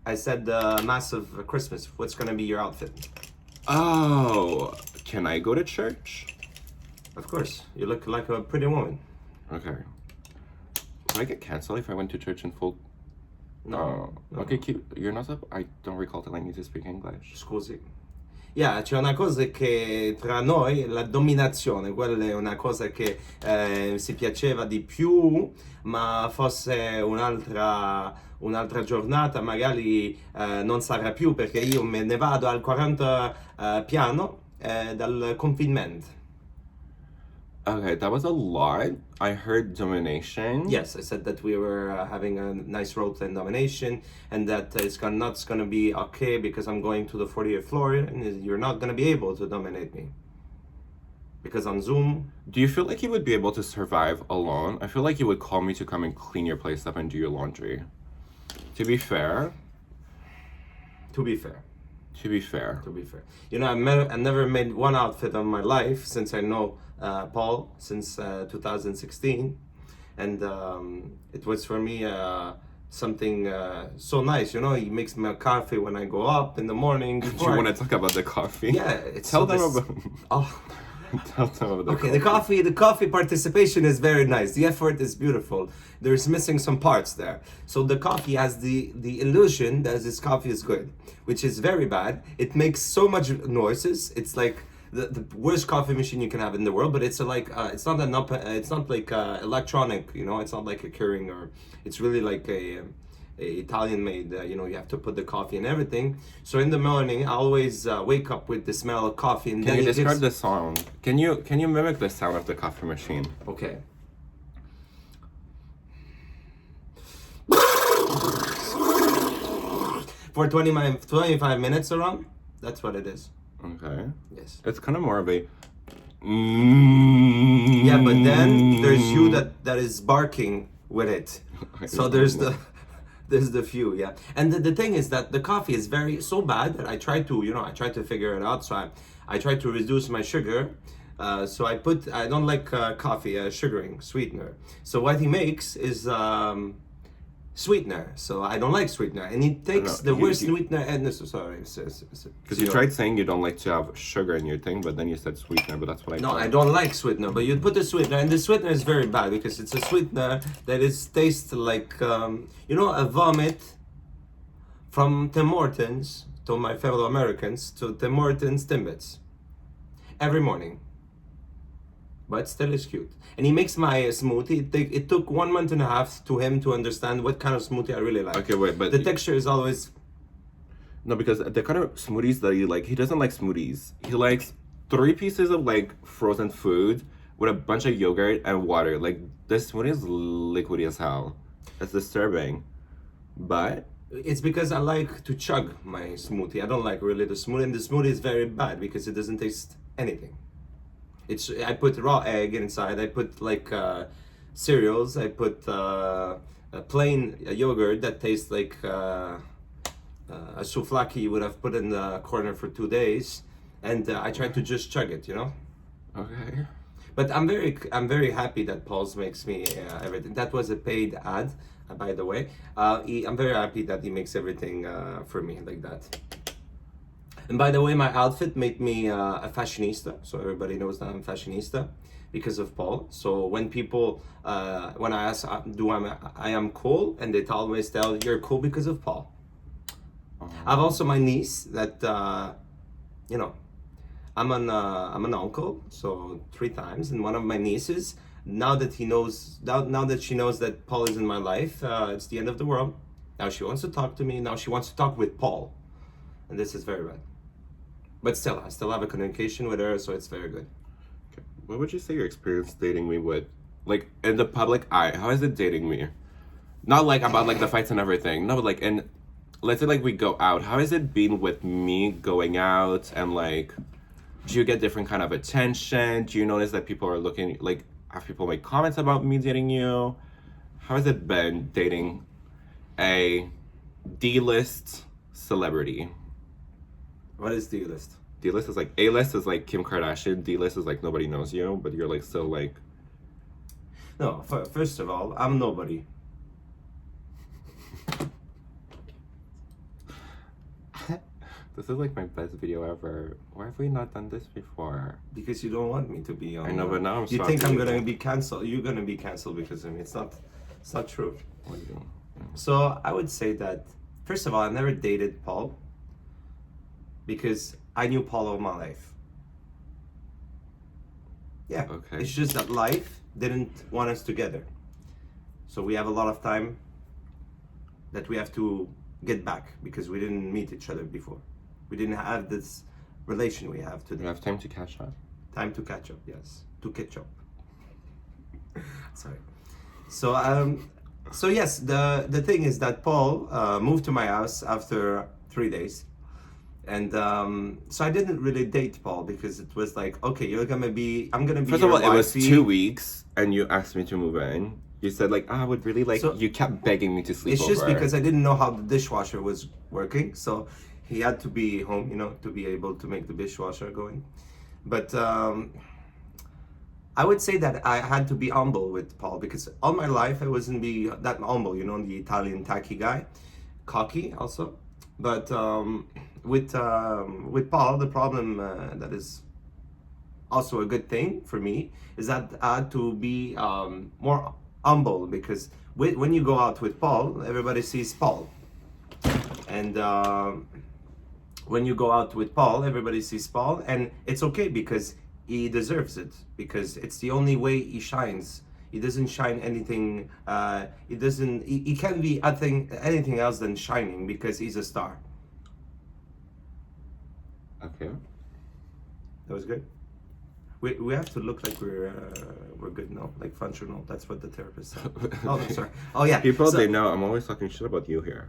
I said the Mass of Christmas. What's going to be your outfit? Oh, can I go to church? Of course. You look like a pretty woman. Okay. Would I get canceled if I went to church in full? No. Okay, you're not up. I don't recall telling you to speak English. Scusi. Yeah, c'è una cosa che tra noi, la dominazione, quella è una cosa che si piaceva di più, ma fosse un'altra giornata magari non sarà più perché io me ne vado al 40 piano dal confinement. Okay, that was a lot. I heard domination. Yes, I said that we were having a nice roleplay in domination, and that it's not gonna be okay because I'm going to the 40th floor, and you're not gonna be able to dominate me. Because on Zoom. Do you feel like you would be able to survive alone? I feel like you would call me to come and clean your place up and do your laundry. To be fair. To be fair. You know, I never made one outfit of my life since I know Paul since 2016, and it was for me something so nice. You know, he makes me a coffee when I go up in the morning. Do you want to talk about the coffee? Yeah, Tell them about. Oh. Tell them about the okay, coffee. the coffee participation is very nice. The effort is beautiful. There's missing some parts there. So the coffee has the illusion that this coffee is good, which is very bad. It makes so much noises. It's like the worst coffee machine you can have in the world, but it's it's not like electronic, you know. It's not like a Keurig, or it's really like a Italian made, you know, you have to put the coffee and everything. So in the morning, I always wake up with the smell of coffee. And can you describe the sound? Can you mimic the sound of the coffee machine? Okay. For 25 minutes around, that's what it is. Okay. Yes. It's kind of more of a. Yeah, but then there's you that is barking with it. So there's the few, yeah. And the thing is that the coffee is so bad that I try to figure it out. So I try to reduce my sugar. So I don't like coffee, sugaring, sweetener. So what he makes is sweetener. So I don't like sweetener. And he takes the worst sweetener. And sorry. Because you tried saying you don't like to have sugar in your thing, but then you said sweetener, but that's what I No, thought. I don't like sweetener, but you put the sweetener, and the sweetener is very bad because it's a sweetener that tastes like, a vomit from Tim Hortons, to my fellow Americans, to Tim Hortons Timbits. Every morning. But still is cute. And he makes my smoothie. It took 1.5 months to him to understand what kind of smoothie I really like. Okay, wait, but the texture is always... No, because the kind of smoothies that he doesn't like smoothies. He likes 3 pieces of like frozen food with a bunch of yogurt and water. Like, this smoothie is liquidy as hell. It's disturbing. But It's because I like to chug my smoothie. I don't like really the smoothie, and the smoothie is very bad because it doesn't taste anything. I put raw egg inside. I put like cereals. I put a plain yogurt that tastes like a souvlaki you would have put in the corner for 2 days, and I tried to just chug it, you know. okay. But I'm very happy that Paul's makes me everything. That was a paid ad, by the way. I'm very happy that he makes everything for me like that. And by the way, my outfit made me a fashionista, so everybody knows that I'm fashionista because of Paul. So when people, when I ask, I am cool, and they always tell you're cool because of Paul. I have also my niece that, you know, I'm an uncle, so 3 times, and one of my nieces. Now that she knows that Paul is in my life, it's the end of the world. Now she wants to talk to me. Now she wants to talk with Paul, and this is very bad. But still, I still have a communication with her, so it's very good. Okay. What would you say your experience dating me with, like, in the public eye? How is it dating me? Not like about like the fights and everything. No, but like in, let's say like we go out. How has it been with me going out, and like, do you get different kind of attention? Do you notice that people are looking, like, have people make comments about me dating you? How has it been dating a D-list celebrity? What is D-list? D-list is like, A-list is like Kim Kardashian. D-list is like nobody knows you, but you're like still like. No, first of all, I'm nobody. This is like my best video ever. Why have we not done this before? Because you don't want me to be on. I know, but now I'm You think stalking I'm you. gonna be cancelled? You're gonna be cancelled because of me. It's not true. What do you? So I would say that first of all, I never dated Paul because I knew Paul all my life. Yeah. Okay. It's just that life didn't want us together. So we have a lot of time that we have to get back because we didn't meet each other before. We didn't have this relation we have You today. have time to catch up. Time to catch up, yes. To catch up. Sorry. So yes, the thing is that Paul moved to my house after 3 days. And so I didn't really date Paul because it was like, okay, I'm gonna be First of your all, it was wifey. 2 weeks, and you asked me to move in. You said like, I would really like. So- You kept begging me to sleep It's just over. because I didn't know how the dishwasher was working, so he had to be home, you know, to be able to make the dishwasher going. But I would say that I had to be humble with Paul because all my life I wasn't be that humble, you know, the Italian tacky guy, cocky also. But with Paul, the problem that is also a good thing for me is that I had to be more humble because when you go out with Paul, everybody sees Paul, and when you go out with Paul, everybody sees Paul, and it's okay because he deserves it because it's the only way he shines. He doesn't shine anything. He doesn't. He can't be anything else than shining because he's a star. Okay. That was good. We have to look like we're good now, like functional. That's what the therapist said. Oh, I'm sorry. Oh yeah. People, So- they know I'm always talking shit about you here.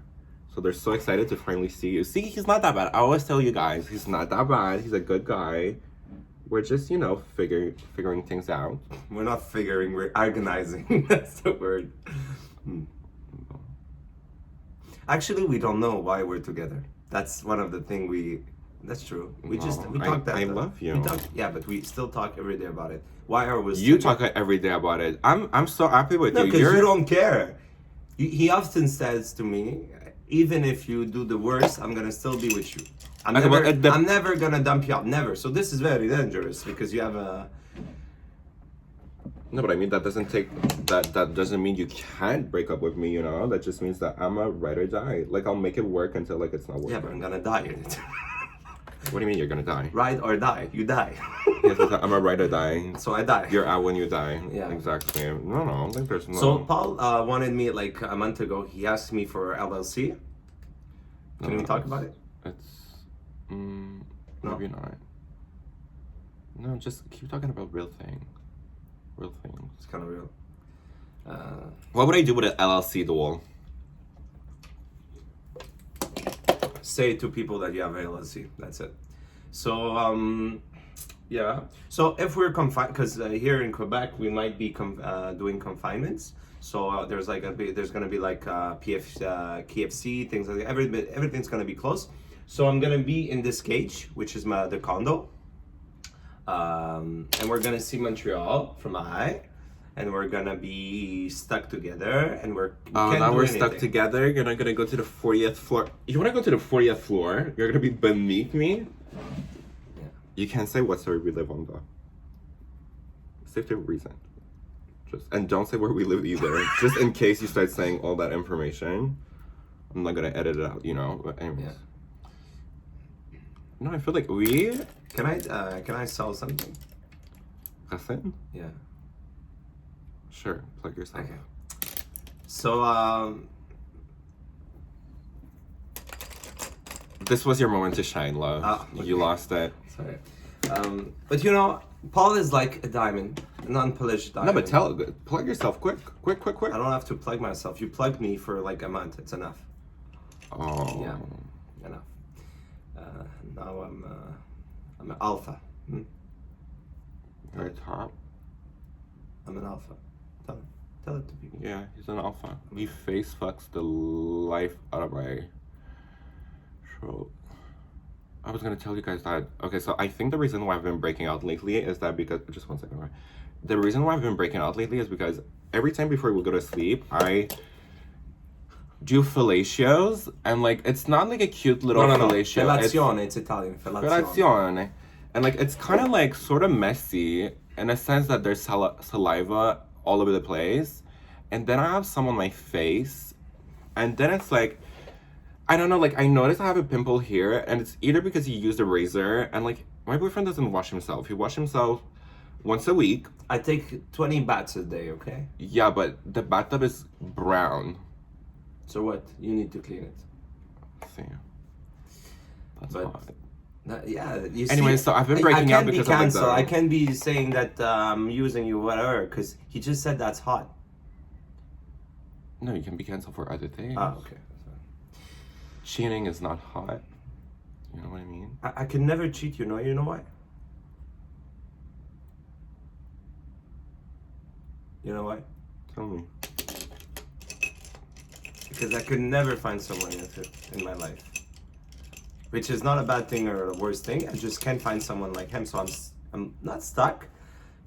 So they're so excited to finally see you. See, he's not that bad. I always tell you guys, he's not that bad. He's a good guy. We're just, you know, figuring things out. We're not figuring, we're agonizing. That's the word. Actually, we don't know why we're together. That's one of the things that's true. We No, talk that. I love you. Yeah, but we still talk every day about it. Why are we You together? talk every day about it. I'm so happy with No, you. because you don't care. He often says to me, even if you do the worst, I'm gonna still be with you. I'm Okay, never, well, I'm never gonna dump you out. Never. So this is very dangerous because you have a. No, but I mean that doesn't mean you can't break up with me, you know? That just means that I'm a ride or die. Like I'll make it work until like it's not working. Yeah, but I'm gonna die in it. What do you mean you're gonna die? Ride or die. You die. Yes, I'm a ride or die. So I die. You're out when you die. Yeah. Exactly. No, I think there's no. So Paul wanted me like a month ago. He asked me for LLC. Can we talk about it? It's maybe not. No, just keep talking about real thing. Real things. It's kind of real. What would I do with an LLC duel? Say to people that you have ALSC. That's it. So, yeah. So if we're confined, because here in Quebec we might be doing confinements. So there's gonna be like KFC, things like that. Everything's gonna be closed. So I'm gonna be in this cage, which is the condo, and we're gonna see Montreal from high, and we're gonna be stuck together, and we can't now do we're anything. stuck together. You're not gonna go to the 40th floor. You wanna go to the 40th floor? You're gonna be beneath me? Yeah. You can't say what story we live on though. Say the reason. And don't say where we live either. Just in case you start saying all that information. I'm not gonna edit it out, you know. But anyways. Yeah. No, I feel like we Can I sell something? Hassan? Yeah. Sure, plug yourself. Okay. So This was your moment to shine, love. Okay. You lost it. sorry. But you know, Paul is like a diamond, an unpolished diamond. No, but plug yourself quick. I don't have to plug myself. You plugged me for like a month. It's enough. Oh. Yeah, enough. Now I'm an alpha. You're a top. I'm an alpha. Tell it to people. Yeah, he's an alpha. He face fucks the life out of my throat. I was gonna tell you guys that. Okay, so I think the reason why I've been breaking out lately is that because just 1 second, right? The reason why I've been breaking out lately is because every time before we go to sleep, I do fellatios, and like it's not like a cute little fellatio. Fellazione, it's Italian. Fellazione. And like it's kind of like sort of messy in a sense that there's saliva all over the place, and then I have some on my face, and then it's like I don't know, like I notice I have a pimple here, and it's either because he used a razor, and like my boyfriend doesn't wash himself. He washes himself once a week. I take 20 baths a day, okay? Yeah, but the bathtub is brown. So what? You need to clean it. See, that's But- hot. Yeah. You Anyway, see, so I've been breaking I out can't because be of like canceled. the- I can't be saying that I'm using you, whatever, because he just said that's hot. No, you can be canceled for other things. Ah, okay. Cheating is not hot. You know what I mean? I could never cheat, you know. You know why? You know why? Tell me. Because I could never find someone in my life. Which is not a bad thing or a worse thing. I just can't find someone like him, so I'm not stuck.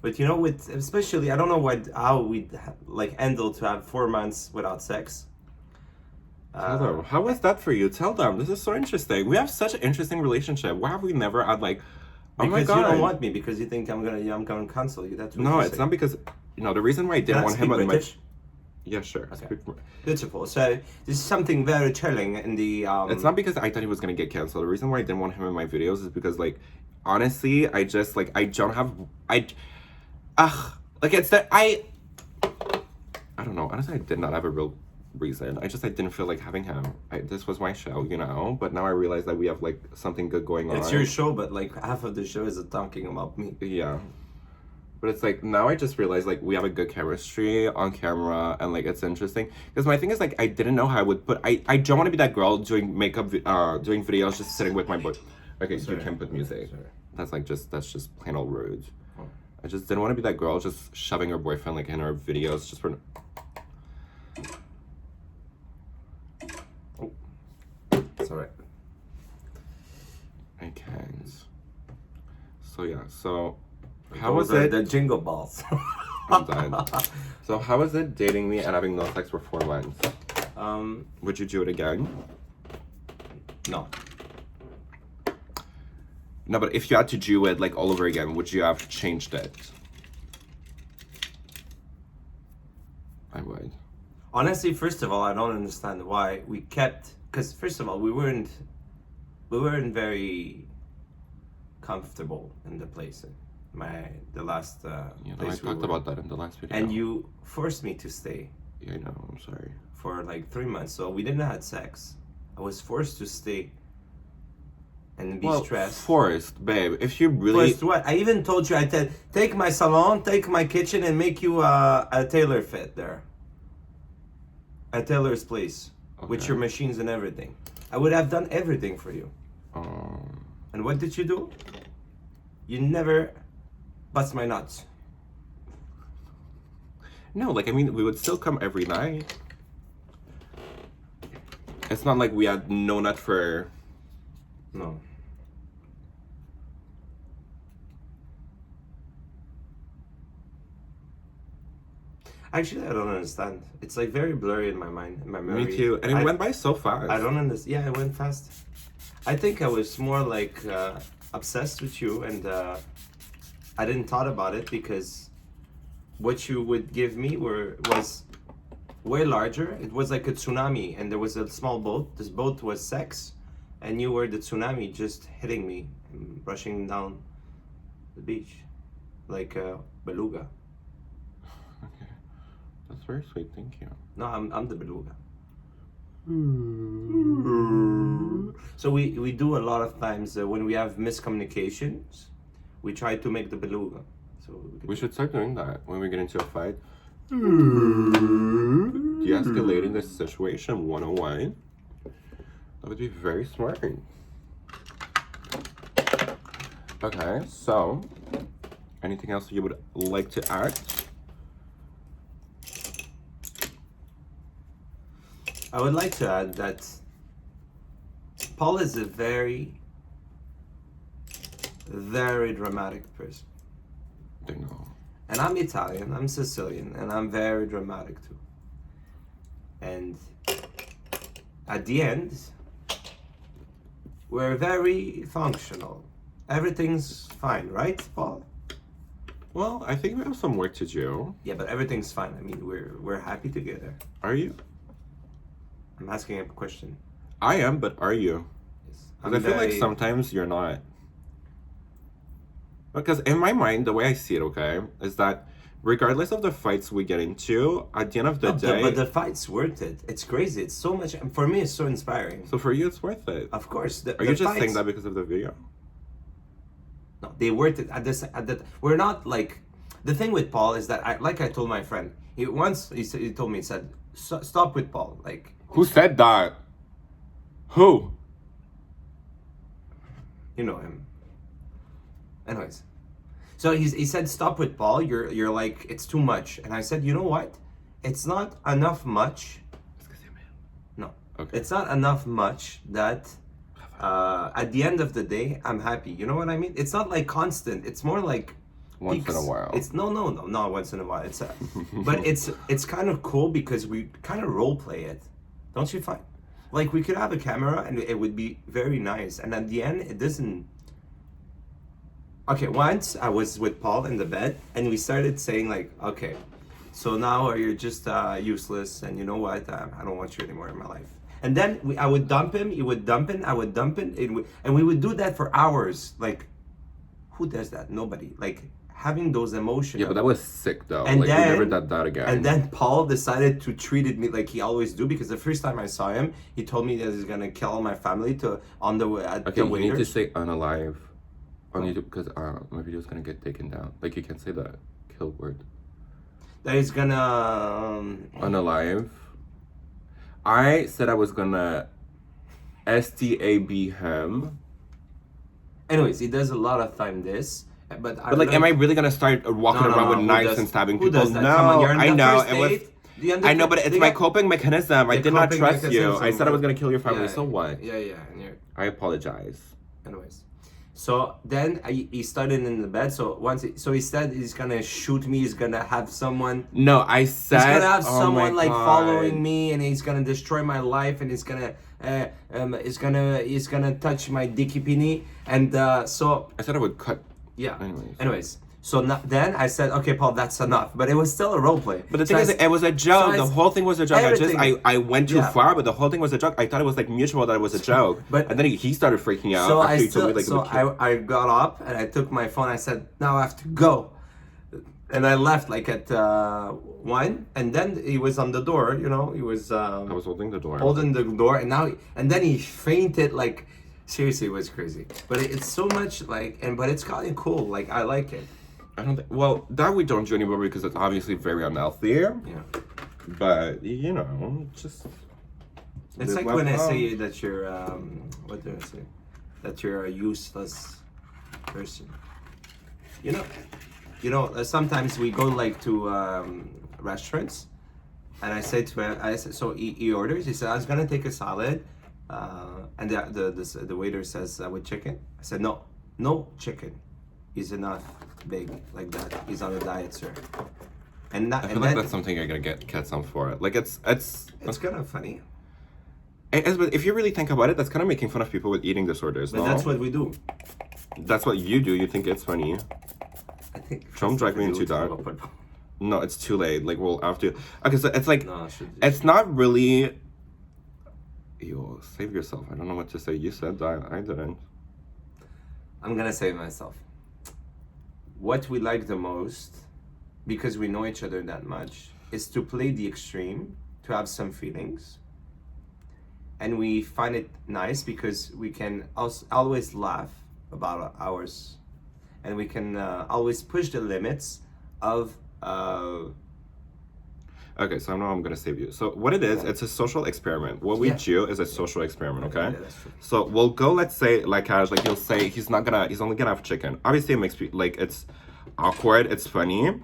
But you know, with especially, I don't know how we like handle to have 4 months without sex. Tell them. How was that for you? Tell them. This is so interesting. We have such an interesting relationship. Why have we never had like, oh my Because god? you don't want me, because you think I'm gonna cancel you. That's what No, you it's say. not because. The reason why I didn't Can I want him speak on my. British? Yeah, sure. Okay. Speak- Beautiful. So this is something very chilling in the. It's not because I thought he was gonna get canceled. The reason why I didn't want him in my videos is because like, honestly, I just like I don't have like it's that I don't know. Honestly, I did not have a real reason. I didn't feel like having him. This was my show, but now I realize that we have like something good going on. It's your show, but like half of the show is talking about me. Yeah. But it's like now I just realized like we have a good chemistry on camera, and like it's interesting because my thing is like I didn't know how I would put. I don't want to be that girl doing makeup, doing videos, just sitting with my boy. Okay, Sorry. you can put music. Sorry. That's just plain old rude. Oh. I just didn't want to be that girl just shoving her boyfriend like in her videos just for. Oh. It's alright. I can't. So yeah, so. How Those was are it? the jingle balls. I'm done. So how was it dating me and having no sex for 4 months? Would you do it again? No. No, but if you had to do it like all over again, would you have changed it? I would. Honestly, first of all, I don't understand why we kept. Because first of all, we weren't very comfortable in the place. The last I place we talked were. about that in the last video. And you forced me to stay Yeah, I know. I'm sorry. for like 3 months. So we didn't have sex. I was forced to stay and be Well, stressed. forced, babe. If you really... First, what? I even told you, I said, take my salon, take my kitchen, and make you a tailor fit there. A tailor's place. With Okay. your machines and everything. I would have done everything for you. And what did you do? You never bust my nuts. No, like, I mean, we would still come every night. It's not like we had no nut for... No. Actually, I don't understand. It's like very blurry in my mind, in my memory. Me too. And it went by so fast. I don't understand. Yeah, it went fast. I think I was more like obsessed with you, and I didn't thought about it because what you would give me was way larger. It was like a tsunami, and there was a small boat. This boat was sex, and you were the tsunami just hitting me and rushing down the beach like a beluga. Okay. That's very sweet, thank you. No, I'm the beluga. So we do a lot of times when we have miscommunications, we try to make the beluga. So We should start doing that when we get into a fight. De-escalating the situation 101. That would be very smart. Okay, so anything else you would like to add? I would like to add that Paul is a very, very dramatic person. I know. And I'm Italian, I'm Sicilian, and I'm very dramatic too. And at the end, we're very functional. Everything's fine, right, Paul? Well, I think we have some work to do. Yeah, but everything's fine. I mean, we're happy together. Are you? I'm asking a question. I am, but are you? Yes. Because I feel like sometimes you're not. Because in my mind, the way I see it, okay, is that regardless of the fights we get into, at the end of the day... But the fight's worth it. It's crazy. It's so much... For me, it's so inspiring. So for you, it's worth it. Of course. Are you just saying that because of the video? No, they worth it. We're not like... The thing with Paul is that, I told my friend, he told me, he said, stop with Paul. Like... Who said that? Who? You know him. Anyways. So he said, stop with Paul. You're like, it's too much. And I said, you know what? It's not enough much. No. Okay. It's not enough much that at the end of the day, I'm happy. You know what I mean? It's not like constant. It's more like Once peaks. in a while. It's not once in a while. It's but it's kind of cool because we kind of role play it. Don't you find? Like we could have a camera and it would be very nice. And at the end, it doesn't. Okay, once I was with Paul in the bed and we started saying like, okay, so now you're just useless and you know what? I don't want you anymore in my life. And then I would dump him, he would dump him, I would dump him, and we would do that for hours. Like, who does that? Nobody. Like, having those emotions. Yeah, but that was sick though. And like then, we never did that again. And then Paul decided to treat me like he always do because the first time I saw him, he told me that he's gonna kill my family on the way at okay, the you need to waiters. say unalive on YouTube because my video's gonna get taken down. Like you can't say the kill word. That he's gonna Unalive. I said I was gonna STAB him. Anyways, he does a lot of time this. But like, am I really gonna start walking around with knives and stabbing who people? does that? No, Come on, you're on I the know. first It was. date. I know, but it's my coping mechanism. I did not coping trust you. mechanism, I said I was but- gonna kill your family. Yeah, So what? Yeah, yeah. And I apologize. anyways, so then he started in the bed. So he said he's gonna shoot me. He's gonna have someone. No, I said. He's gonna have oh someone my like God. following me, and he's gonna destroy my life, and he's gonna touch my dicky pini, and so I said I would cut. yeah. Anyways. So then I said, okay, Paul, that's enough. But it was still a role play. But the thing is, it was a joke. so the whole thing was a joke. everything- I went too Yeah. far, but the whole thing was a joke. I thought it was like mutual that it was a joke. But- and then he started freaking out. So after he told me, like, it would kill- I got up and I took my phone. I said, now I have to go. And I left like at 1. And then he was on the door, you know, he was I was holding the door. holding the door. And then he fainted like Seriously, it was crazy. But it's so much like, but it's kind of cool. Like, I like it. I don't think. Well, that we don't do anymore because it's obviously very unhealthy. Yeah. But you know, just. It's like when I say that you're, what do I say? That you're a useless person. Sometimes we go like to restaurants, and I said to him, so he orders. He said, I was gonna take a salad, and the waiter says with chicken. I said, no chicken. He's not big like that. He's on a diet, sir. And I feel like that's something you're gonna get some for it. Like it's kind of funny. But if you really think about it, that's kind of making fun of people with eating disorders. But that's what we do. That's what you do. You think it's funny. I think. Don't drag me into that. No, it's too late. Like we'll have to. Okay, so it's like it's not really. Yo, save yourself. I don't know what to say. You said that. I didn't. I'm gonna save myself. What we like the most, because we know each other that much, is to play the extreme, to have some feelings. And we find it nice because we can always laugh about ours, and we can always push the limits of. Okay, so I know I'm gonna save you. So what it is, it's a social experiment. What we do is a social experiment, okay? Yeah, that's true. So we'll go, let's say, like Ash, like he'll say he's only gonna have chicken. Obviously it makes like it's awkward, it's funny.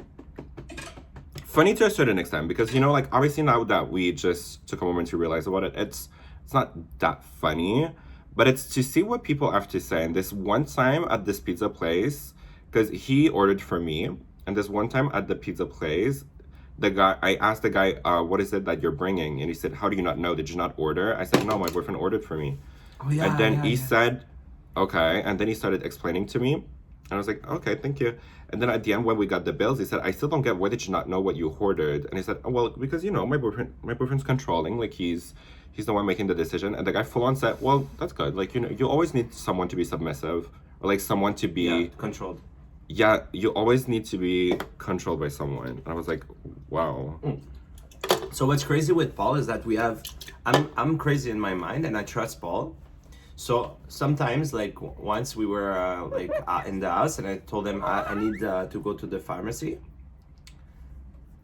Funny to a certain extent, because like obviously now that we just took a moment to realize about it, it's not that funny, but it's to see what people have to say. And this one time at this pizza place, because he ordered for me, and this one time at the pizza place, I asked the guy, what is it that you're bringing? And he said, how do you not know? Did you not order? I said, no, my boyfriend ordered for me. Oh, yeah, and then he said, okay. And then he started explaining to me. And I was like, okay, thank you. And then at the end, when we got the bills, he said, I still don't get, why did you not know what you ordered? And he said, oh, well, because, my boyfriend's controlling. Like, he's the one making the decision. And the guy full on said, well, that's good. Like, you always need someone to be submissive, or like someone to be controlled. Yeah, you always need to be controlled by someone. And I was like, wow. So what's crazy with Paul is that I'm crazy in my mind, and I trust Paul. So sometimes, like once we were in the house, and I told him I need to go to the pharmacy.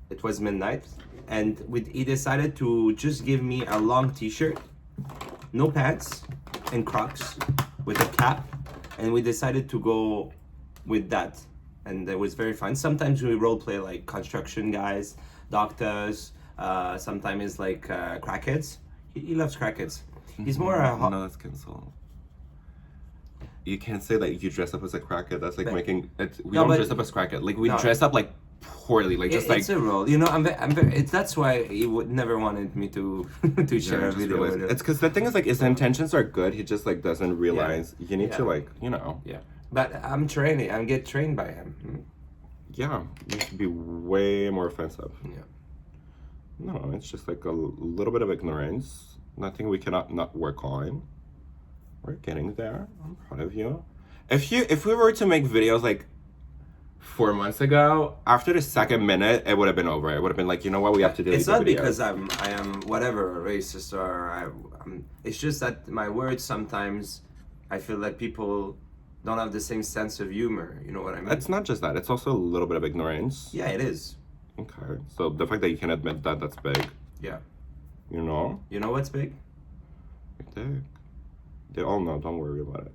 It was midnight, and he decided to just give me a long T-shirt, no pants, and Crocs with a cap, and we decided to go with that, and it was very fun. Sometimes we role play like construction guys, doctors. Sometimes it's like crackheads. He loves crackheads. He's more no, that's cancelled. You can't say that you dress up as a crackhead. That's like making it. We don't dress up as crackhead. Like we dress up like poorly. Like just like it's a role. I'm very. That's why he would never wanted me to share a video with him. It's because the thing is like his intentions are good. He just like doesn't realize you need to like Yeah. But I'm training. I get trained by him. Yeah, it used to be way more offensive. Yeah. No, it's just like a little bit of ignorance. Nothing we cannot not work on. We're getting there. I'm proud of you. If we were to make videos like 4 months ago, after the second minute, it would have been over. It would have been like, you know what, we have to delete It's the not video. because I am whatever racist or it's just that my words sometimes I feel like people don't have the same sense of humor. You know what I mean? It's not just that. It's also a little bit of ignorance. Yeah, it is. Okay. So the fact that you can admit that, that's big. Yeah. You know? You know what's big? Your dick. They all know. Don't worry about it.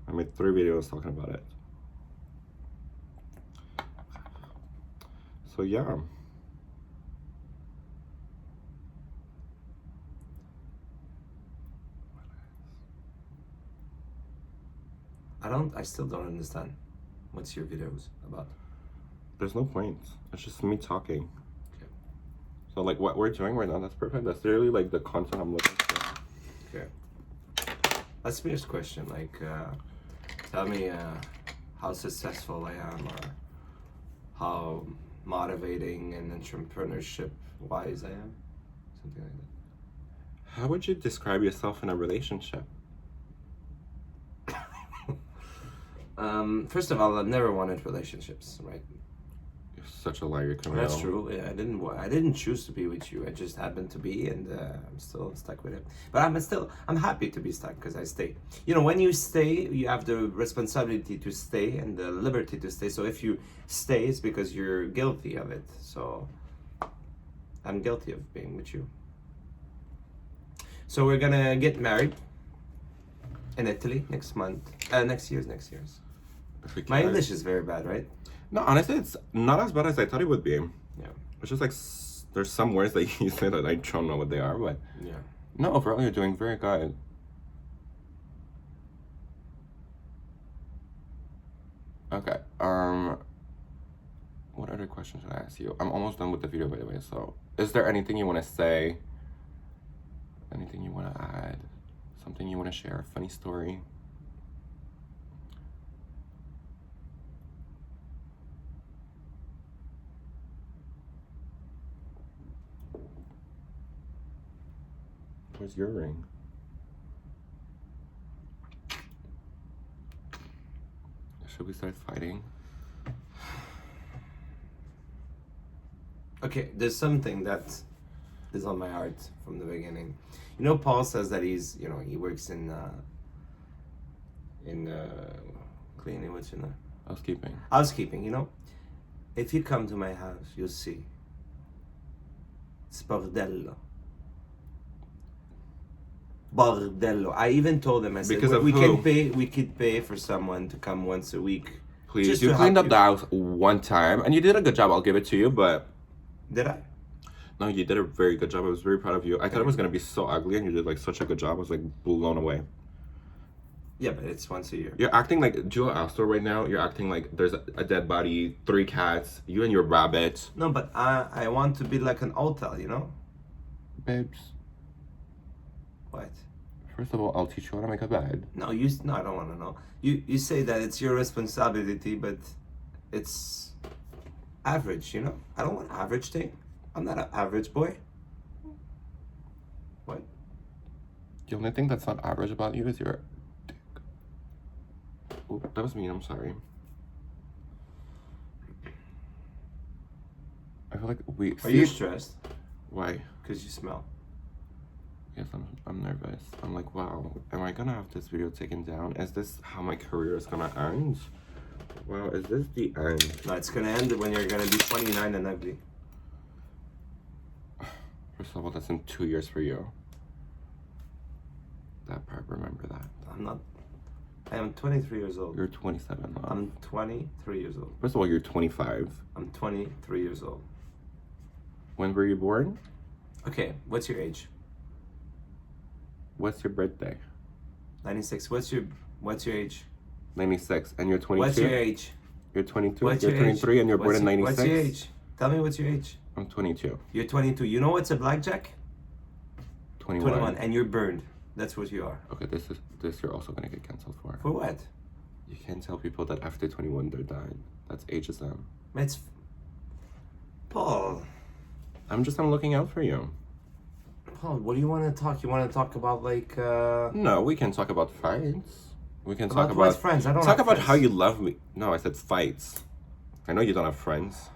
I made 3 videos talking about it. So yeah. I still don't understand. What's your videos about? There's no point. It's just me talking. Okay. So like what we're doing right now, that's perfect. That's literally like the content I'm looking for. Okay. Let's finish question. Like, tell me how successful I am, or how motivating and entrepreneurship wise I am. Something like that. How would you describe yourself in a relationship? First of all, I've never wanted relationships, right? You're such a liar, Camille. That's true. Yeah, I didn't choose to be with you. I just happened to be, and I'm still stuck with it. But I'm happy to be stuck because I stay. You know, when you stay, you have the responsibility to stay and the liberty to stay. So if you stay, it's because you're guilty of it. So I'm guilty of being with you. So we're gonna get married in Italy next month. Next year's. My English is very bad, right? No, honestly, it's not as bad as I thought it would be. Yeah. It's just like there's some words that you say that I don't know what they are, but Yeah. no, overall you're doing very good. Okay. What other questions should I ask you? I'm almost done with the video, by the way. So, is there anything you want to say? Anything you want to add? Something you want to share? A funny story? Where's your ring? Should we start fighting? Okay, there's something that is on my heart from the beginning. You know, Paul says that he works in cleaning, what's in there? Housekeeping. Housekeeping, you know? If you come to my house, you'll see. It's bordello. Bordello. I even told him, I said, Because of we who? could pay for someone to come once a week. Please, Just you to cleaned help up the house one time, and you did a good job. I'll give it to you, but Did I? no, you did a very good job. I was very proud of you. I thought it was gonna be so ugly, and you did like such a good job. I was like blown away. Yeah, but it's once a year. You're acting like Jewel Astor right now. You're acting like there's a dead body, 3 cats, you and your rabbit. No, but I want to be like an hotel, you know? Babes, What? first of all, I'll teach you how to make a bed. No, I don't want to know. You say that it's your responsibility, but it's average, you know? I don't want average thing. I'm not an average boy. What? The only thing that's not average about you is your dick. Oh, that was mean. I'm sorry. I feel like we. Are you stressed? Why? Because you smell. Yes, I'm nervous. I'm like, wow, am I gonna have this video taken down? Is this how my career is gonna end? Wow, is this the end? No, it's gonna end when you're gonna be 29 and ugly. First of all, that's in 2 years for you. That part, remember that. I'm not. I am 23 years old. You're 27 now. I'm 23 years old. First of all, you're 25. I'm 23 years old. When were you born? Okay, what's your age? What's your birthday? 96. What's your age? 96. And you're 22? What's your age? You're 22? What's You're your 23 age? and you're born in 96? What's your age? Tell me what's your age. I'm 22. You're 22. You know what's a blackjack? 21. 21. And you're burned. That's what you are. Okay, this you're also gonna get canceled for. For what? You can't tell people that after 21 they're dying. That's ageism. It's Paul. I'm looking out for you. Paul, what do you want to talk? You want to talk about like No, we can talk about fights. We can about talk what about friends? I don't talk have about friends. how you love me. No, I said fights. I know you don't have friends.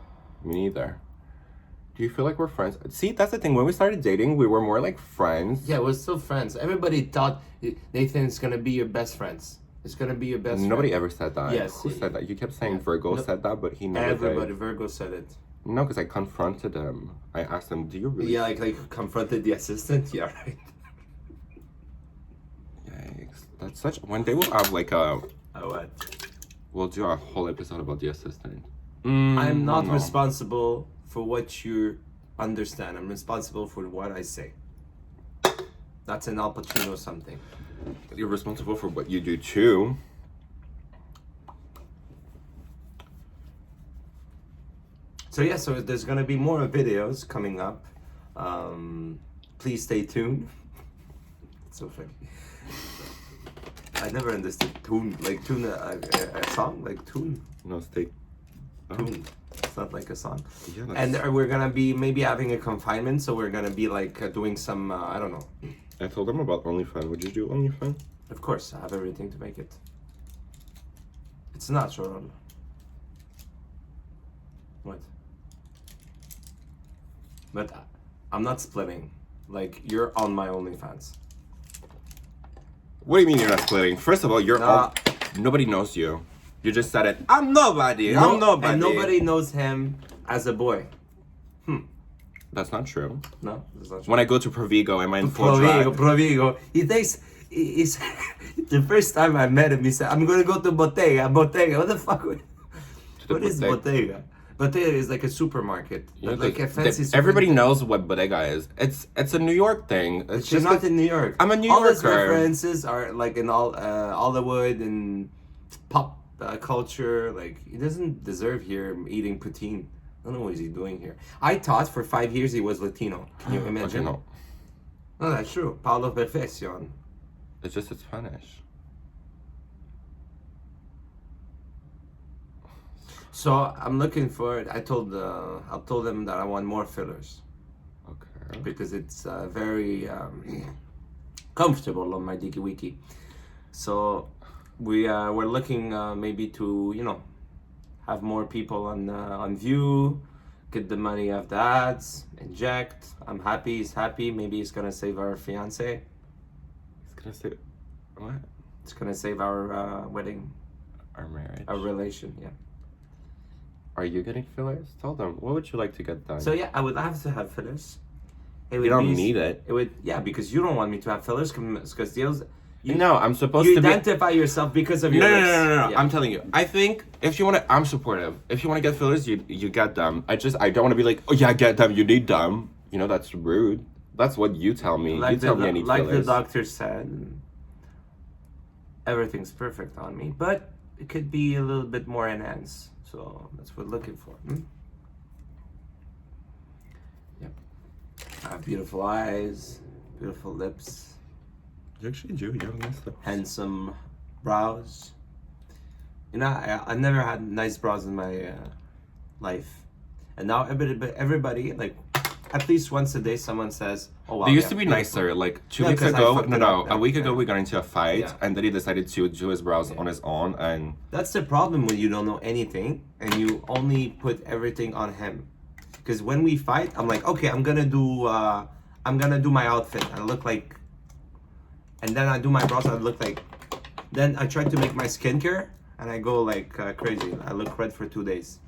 Me neither. Do you feel like we're friends? See, that's the thing. When we started dating, we were more like friends. Yeah, we're still friends. Everybody thought Nathan's gonna be your best friends. It's gonna be your best. Nobody friend. ever said that. Yes. Who said that? You kept saying Yeah. Virgo No. said that, but he never Everybody, did. Virgo said it. No, because I confronted him. I asked him, "Do you really?" Yeah, like confronted the assistant. Yeah, right. Yikes! That's such. One day we'll have like a. Oh, what? We'll do a whole episode about the assistant. I'm not no. responsible for what you understand. I'm responsible for what I say. That's an Al Pacino something. You're responsible for what you do too. So yeah, so there's gonna be more videos coming up. Please stay tuned. It's so funny. I never understood tune, like tune a song, like tune. No, stay. Oh. Tune. It's not like a song. Yeah, that's... And we're gonna be maybe having a confinement, so we're gonna be like doing some, I don't know. I told them about OnlyFans. Would you do OnlyFans? Of course, I have everything to make it. It's natural. What? But I'm not splitting. Like, you're on my OnlyFans. What do you mean you're not splitting? First of all, nobody knows you. You just said it. I'm nobody. I'm nobody. And nobody knows him as a boy. That's not true. No, that's not true. When I go to Provigo, am I in full drag? Provigo. He thinks, he's, the first time I met him, he said, I'm gonna go to Bottega. Bottega. What the fuck? What is Bottega? Bottega is like a supermarket. Yeah, like a fancy supermarket. Everybody knows what Bodega is. It's a New York thing. It's just not in New York. I'm a New All Yorker. his references are like in all Hollywood and pop culture. Like, he doesn't deserve here eating poutine. I don't know what he's doing here. I thought for 5 years he was Latino. Can you imagine? Okay, no. No, that's true. Paulo Perfección. It's just it's Spanish. So I'm looking for it. I told them that I want more fillers Okay. because it's very comfortable on my Diki Wiki. So we're looking maybe to have more people on view, get the money off the ads, inject. I'm happy. He's happy. Maybe he's gonna save our fiance. He's gonna say what? It's gonna save our wedding, Our marriage. our relation. Yeah. Are you getting fillers? Tell them. What would you like to get done? So yeah, I would have to have fillers. you don't need it. It would, yeah, because you don't want me to have fillers because deals. No, I'm supposed You to be. identify yourself because of your No. lips. Yeah. I'm telling you. I think if you want to, I'm supportive. If you want to get fillers, you get them. I don't want to be like, oh yeah, get them. You need them. That's rude. That's what you tell me. Like you tell me I need like fillers. the doctor said, everything's perfect on me, but it could be a little bit more enhanced. So that's what we're looking for. Yep. I have beautiful eyes, beautiful lips. You actually do. You have nice lips. Handsome brows. I never had nice brows in my life, and now everybody like at least once a day someone says, "Oh wow." They used to be nicer. Like 2 weeks 'cause I ago, fucked it no, up. a week ago Yeah. we got into a fight, Yeah. and then he decided to do his brows on his own, and That's the problem when you don't know anything and you only put everything on him. Because when we fight, I'm like, okay, I'm gonna do my outfit. I look like, and then I do my brows. I look like. Then I try to make my skincare, and I go like crazy. I look red for 2 days.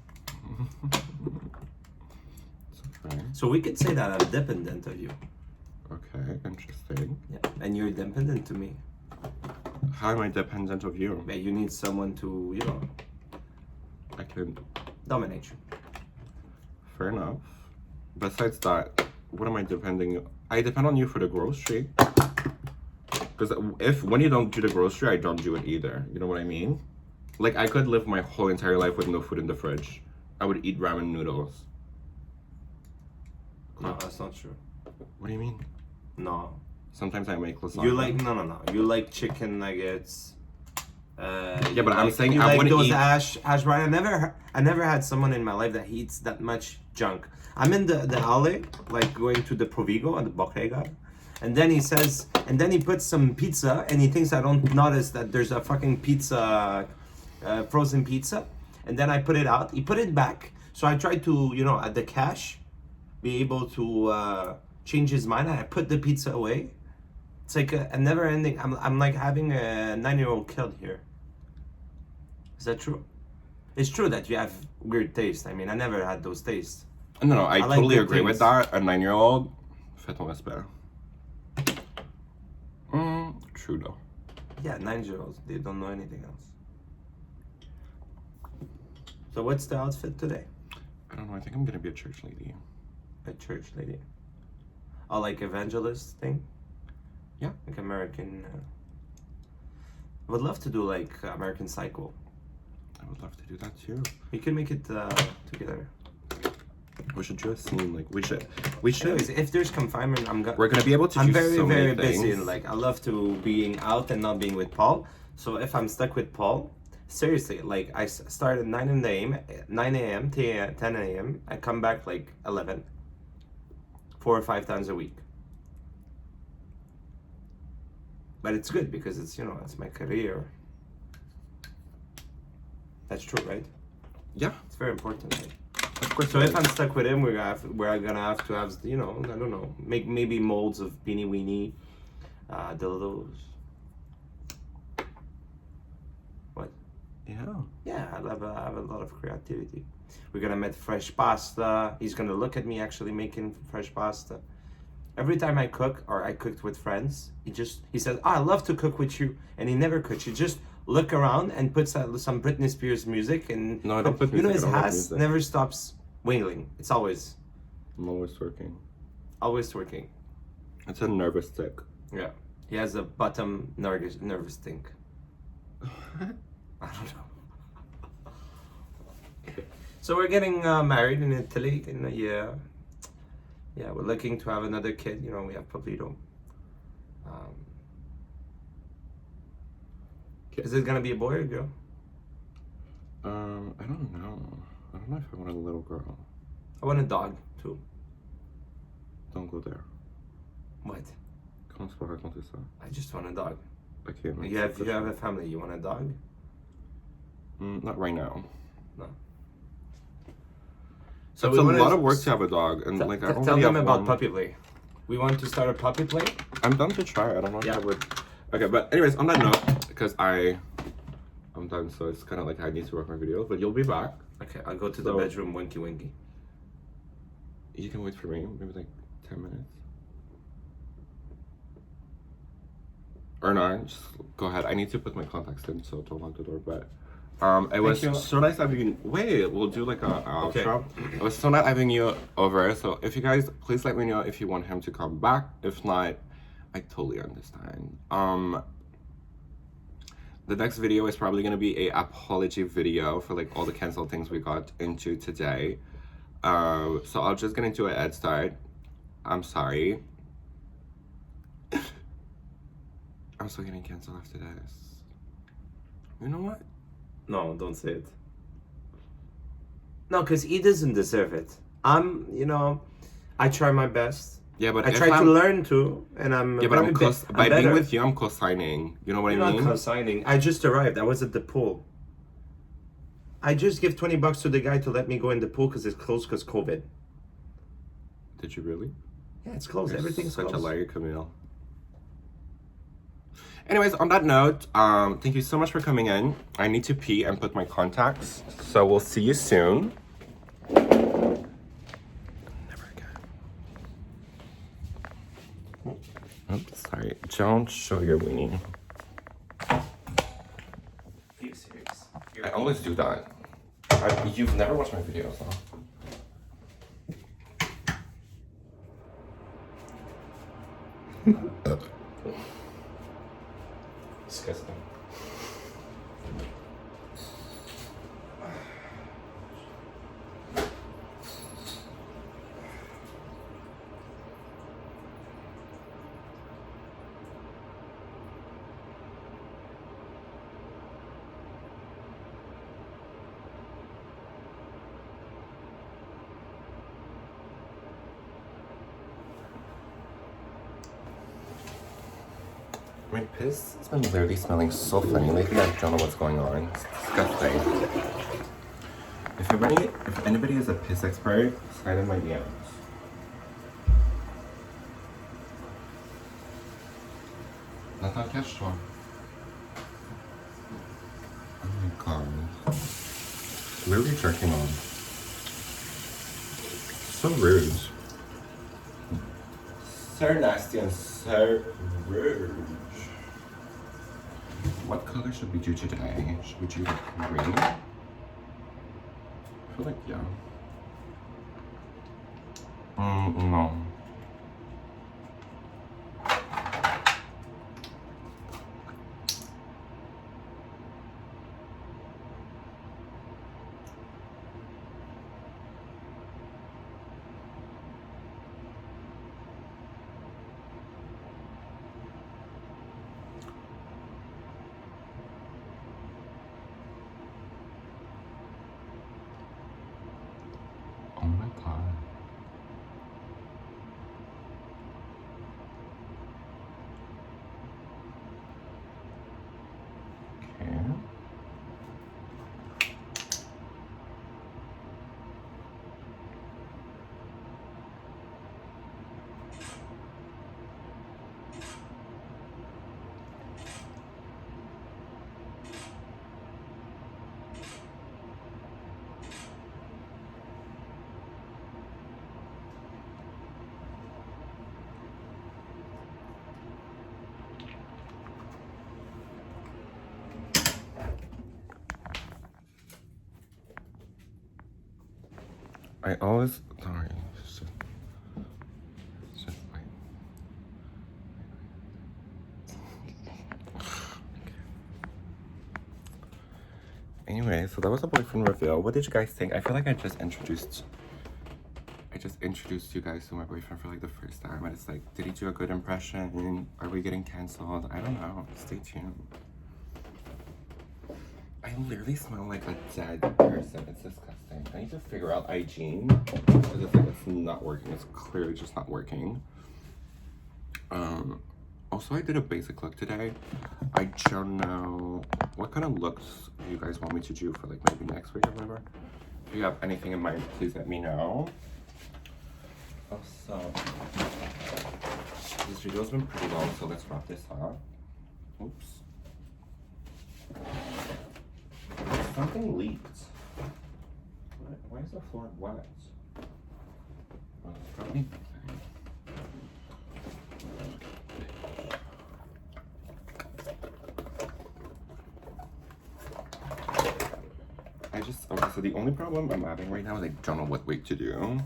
okay. So we could say that I'm dependent of you. Okay, interesting. Yeah, and you're dependent to me. How am I dependent of you? But you need someone to, I can. dominate you. Fair enough. Besides that, what am I depending? I depend on you for the grocery. Because when you don't do the grocery, I don't do it either. You know what I mean? Like, I could live my whole entire life with no food in the fridge. I would eat ramen noodles. No, that's not true. What do you mean? No. Sometimes I make lasagna. You like no. You like chicken nuggets. Yeah, but I'm saying you I like wouldn't those eat. hash brown. I never had someone in my life that eats that much junk. I'm in the alley, like going to the Provigo and the Bottega, and then he says, and then he puts some pizza, and he thinks I don't notice that there's a fucking pizza, frozen pizza, and then I put it out. He put it back. So I tried to, at the cash, be able to change his mind, and I put the pizza away. It's like a never-ending. I'm like having a 9-year-old kid here. Is that true? It's true that you have weird taste. I mean, I never had those tastes. No, I like totally good agree with things. that. A 9-year-old, fais ton respect. True though. Yeah, 9-year-olds, they don't know anything else. So what's the outfit today? I don't know. I think I'm gonna be a church lady. A church lady. Oh, like evangelist thing? Yeah. Like American. I would love to do like American Psycho. I would love to do that too. We can make it together. We should do a scene. Like we should. Anyways, if there's confinement, We're gonna be able to I'm do very, so very many busy, things. and like I love to being out and not being with Paul. So if I'm stuck with Paul, seriously, like I start at 9 a.m., 10 a.m. I come back like 11, 4 or 5 times a week. But it's good because it's it's my career. That's true, right? Yeah. It's very important. Right? Of course. So it if is. I'm stuck with him, we're gonna have to have, you know, I don't know, make maybe molds of beanie weenie, dildos. What? Yeah. Yeah, I have a lot of creativity. We're gonna make fresh pasta. He's gonna look at me actually making fresh pasta. Every time I cook or I cooked with friends, he says, "Oh, I love to cook with you," and he never cooks. He just look around and puts some Britney Spears music and No, I don't put you know music. his I don't like ass music. never stops wingling. It's always I'm always working. working. It's a nervous tick. Yeah, he has a bottom nervous stink. I don't know. So we're getting married in Italy in a year. Yeah, we're looking to have another kid. You know, we have Pablito. Is it gonna be a boy or a girl? I don't know. I don't know if I want a little girl. I want a dog too. Don't go there. What? Commence pas raconter ça. I just want a dog. Okay, man. You have a family. You want a dog? Not right now. No. So So it's a we wanna- lot of work to have a dog, and like I tell already them have about one. puppy play. We want to start a puppy play. I'm done to try. I don't know if Yeah. I would. Okay, but anyways, on that note, because I'm done, so it's kind of like I need to work my videos. But you'll be back. Okay, I'll go to the So- bedroom. Winky winky. You can wait for me, maybe like 10 minutes. Or no, just go ahead. I need to put my contacts in, so don't lock the door. But it was you. so nice having you. Wait, we'll do like a Okay. outro. It was so nice having you over. So if you guys, please let me know if you want him to come back. If not, I totally understand. The next video is probably gonna be a apology video for like all the canceled things we got into today. So I'll just get into a head start. I'm sorry. I'm still getting canceled after this. You know what? No, don't say it. No, because he doesn't deserve it. You know, I try my best. Yeah, but I if try to I'm- learn too, and I'm Yeah, but very by being better. with you, I'm co-signing. You know what You're I not mean? co-signing. I just arrived. I was at the pool. I just give $20 to the guy to let me go in the pool because it's closed because COVID. Did you really? Yeah, it's closed. You're Everything's such closed. a liar, Camille. Anyways, on that note, thank you so much for coming in. I need to pee and put my contacts. So we'll see you soon. Never again. Oops, sorry. Don't show your weenie. Be serious. I always do that. You've never watched my videos, huh? Disgusting. My piss has been literally smelling so funny lately. I don't know what's going on. It's disgusting. If anybody is a piss expert, slide in my DMs. Nathan, cache-toi. Oh my god. Literally jerking on. So rude. So nasty and so rude. What color should we do today? Should we do green? I feel like, yeah. No. Oh my god. I always, sorry. Just wait. Anyway, so that was a boyfriend reveal. What did you guys think? I feel like I just introduced you guys to my boyfriend for like the first time, and it's like, did he do a good impression? Are we getting canceled? I don't know. Stay tuned. I literally smell like a dead person. It's disgusting. I need to figure out hygiene because it's like it's not working. It's clearly just not working. Also, I did a basic look today. I don't know what kind of looks you guys want me to do for like maybe next week or whatever. If you have anything in mind, please let me know. Also, this video's been pretty long, so let's wrap this up. Oops. Something leaked. Why is the floor wet? Well, it's probably nothing. Okay, so the only problem I'm having right now is I don't know what wig to do.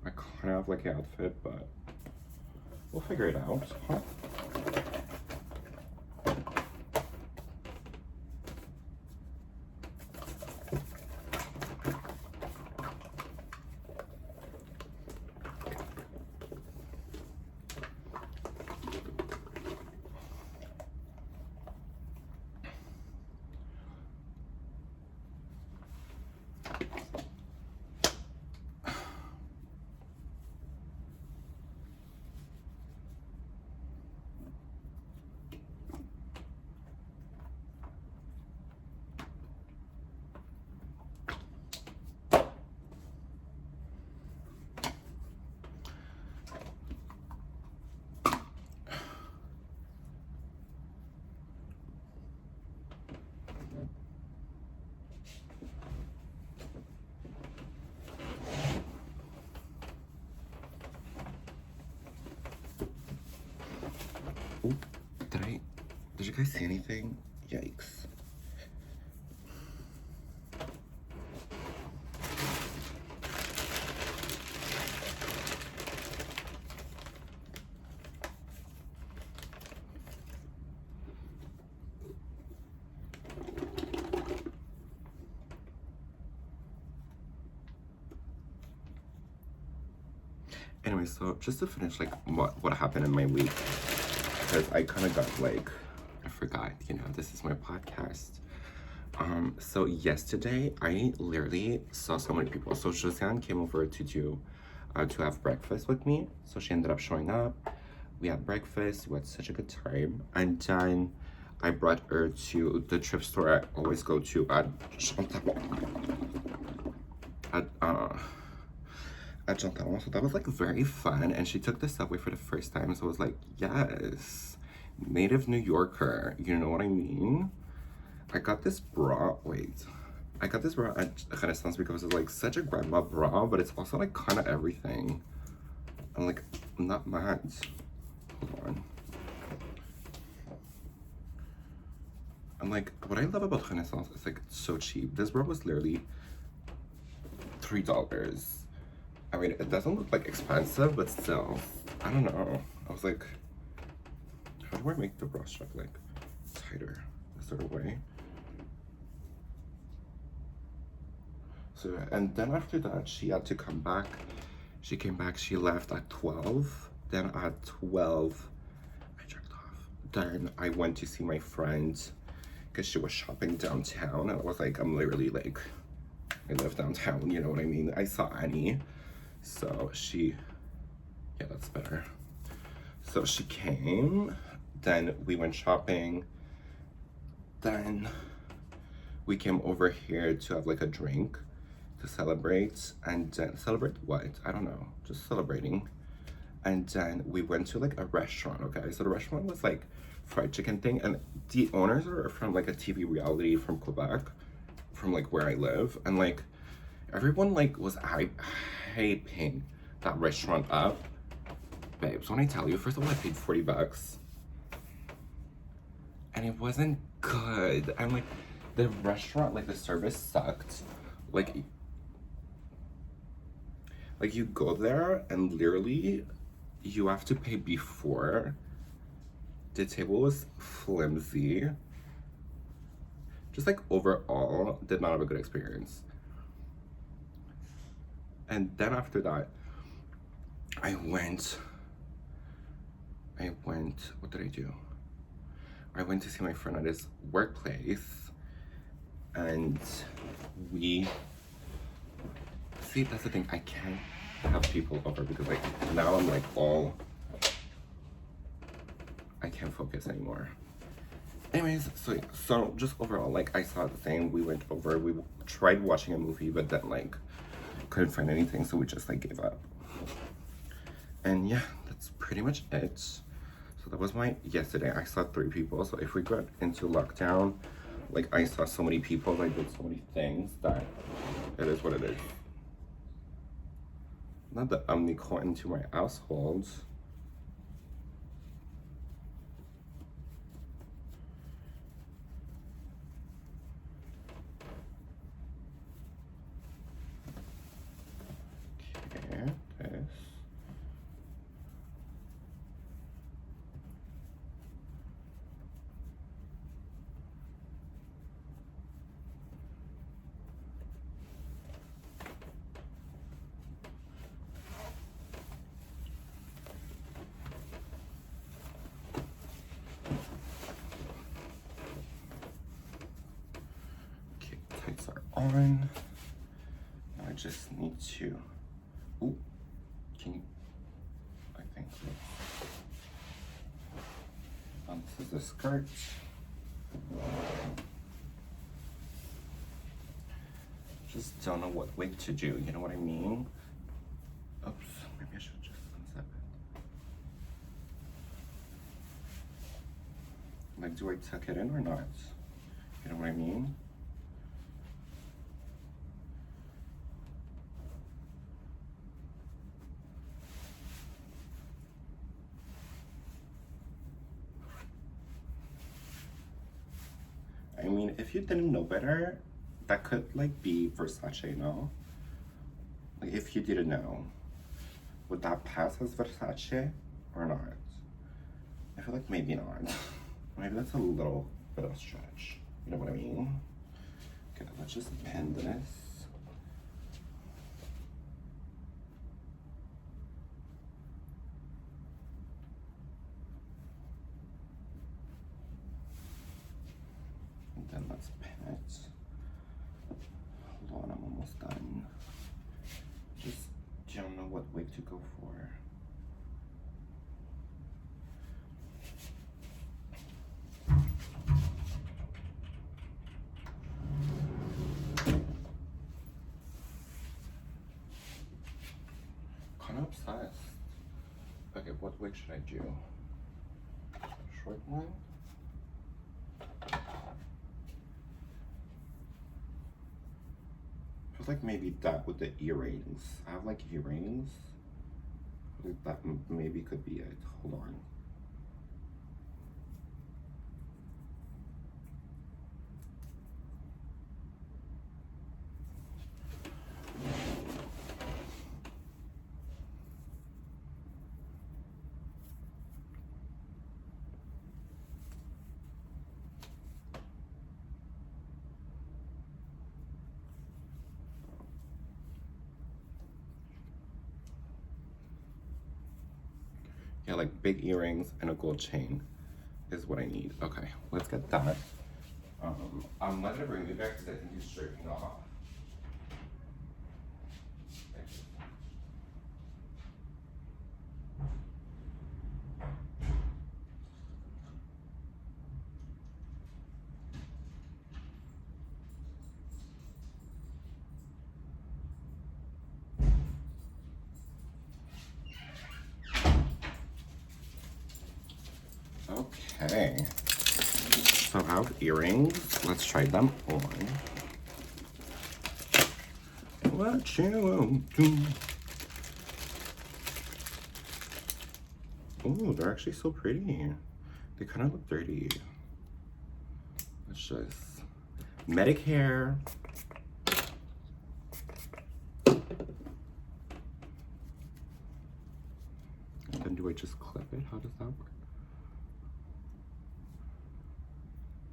I kind of have like the outfit, but we'll figure it out. Huh? Ooh, did you guys see anything? Yikes. Anyway, so just to finish like what happened in my week, because I kind of got like, I forgot, you know, this is my podcast. So yesterday I literally saw so many people. So Josiane came over to have breakfast with me. So she ended up showing up. We had breakfast. We had such a good time. And then I brought her to the thrift store I always go to at Jean Talon. So that was like very fun. And she took the subway for the first time. So I was like, yes, native New Yorker. You know what I mean? I got this bra. Wait. I got this bra at Renaissance because it's like such a grandma bra, but it's also like kind of everything. I'm like, not mad. Hold on. I'm like, what I love about Renaissance is like it's so cheap. This bra was literally $3. I mean, it doesn't look like expensive, but still, I don't know. I was like, how do I make the bra strap like tighter? Is there a way? So, and then after that, she had to come back. She came back, she left at 12. Then at 12, I jerked off. Then I went to see my friend because she was shopping downtown. And I was like, I'm literally like, I live downtown, you know what I mean? I saw Annie. So she, yeah, that's better. So she came, then we went shopping. Then we came over here to have like a drink to celebrate, and then celebrate what? I don't know, just celebrating. And then we went to like a restaurant, okay? So the restaurant was like fried chicken thing, and the owners are from like a TV reality from Quebec, from like where I live, and like everyone like was hyping that restaurant up. Babes, when I tell you, first of all, I paid $40 and it wasn't good. I'm like, the restaurant, like the service sucked. Like, Like, you go there and literally you have to pay before. The table was flimsy. Just like overall, did not have a good experience. And then after that, I went, what did I do? I went to see my friend at his workplace, and we, see, that's the thing, I can't have people over because like, now I'm like all, I can't focus anymore. Anyways, so just overall, like, I saw the thing, we went over, we tried watching a movie, but then like, couldn't find anything, so we just like gave up. And yeah, that's pretty much it. So that was my yesterday. I saw 3 people, so if we got into lockdown, like, I saw so many people, I did so many things that it is what it is. Not that I'm caught into my household. Okay, this. Okay, tights are on. Now I just need to, ooh, can you, I think so. This is the skirt. Just don't know what wig to do, you know what I mean? Oops, maybe I should just unzip it. Like, do I tuck it in or not? You know what I mean? I mean, if you didn't know better, that could like be Versace, no? Like, if you didn't know, would that pass as Versace or not? I feel like maybe not. Maybe that's a little bit of a stretch. You know what I mean? Okay, let's just pin this. And then let's pin it. Hold on, I'm almost done. Just don't know what wig to go for. Kind of obsessed. Okay, what wig should I do? Short one? Feels like maybe that with the earrings. I have like earrings. I think that maybe could be it. Hold on. Yeah, like big earrings and a gold chain is what I need. Okay, let's get that. I'm not gonna bring you back because I think you're straightening off. Okay, so I have earrings. Let's try them on. What you want to? Oh, they're actually so pretty. They kind of look dirty. Let's just Medicare. I just clip it? How does that work?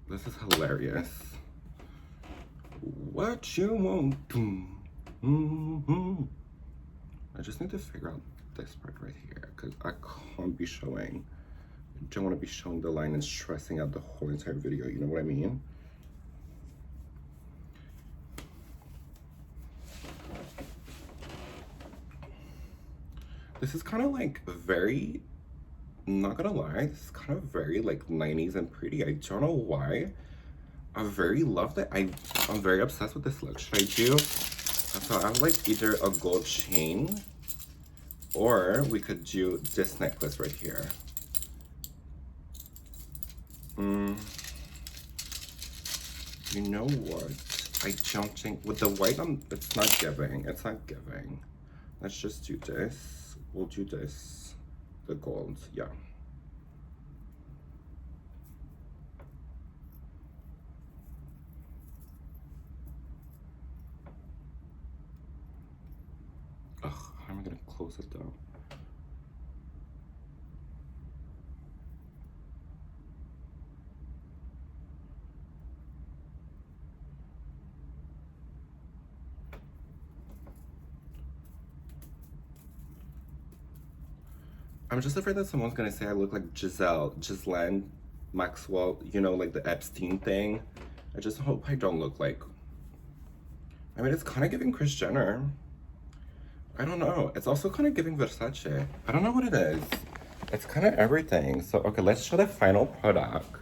This is hilarious. What you want? I just need to figure out this part right here because I can't be showing. I don't want to be showing the line and stressing out the whole entire video. You know what I mean? This is kind of like very, not gonna lie, this is kind of very like 90s and pretty. I don't know why. I very love that. I'm very obsessed with this look. Should I do? So I have like either a gold chain or we could do this necklace right here. You know what? I don't think with the white it's not giving. It's not giving. Let's just do this. We'll do this. The gold, yeah. Ugh, how am I gonna close it down? I'm just afraid that someone's gonna say I look like Ghislaine Maxwell, you know, like the Epstein thing. I just hope I don't look like, I mean, it's kind of giving Kris Jenner. I don't know. It's also kind of giving Versace. I don't know what it is. It's kind of everything. So, okay, let's show the final product.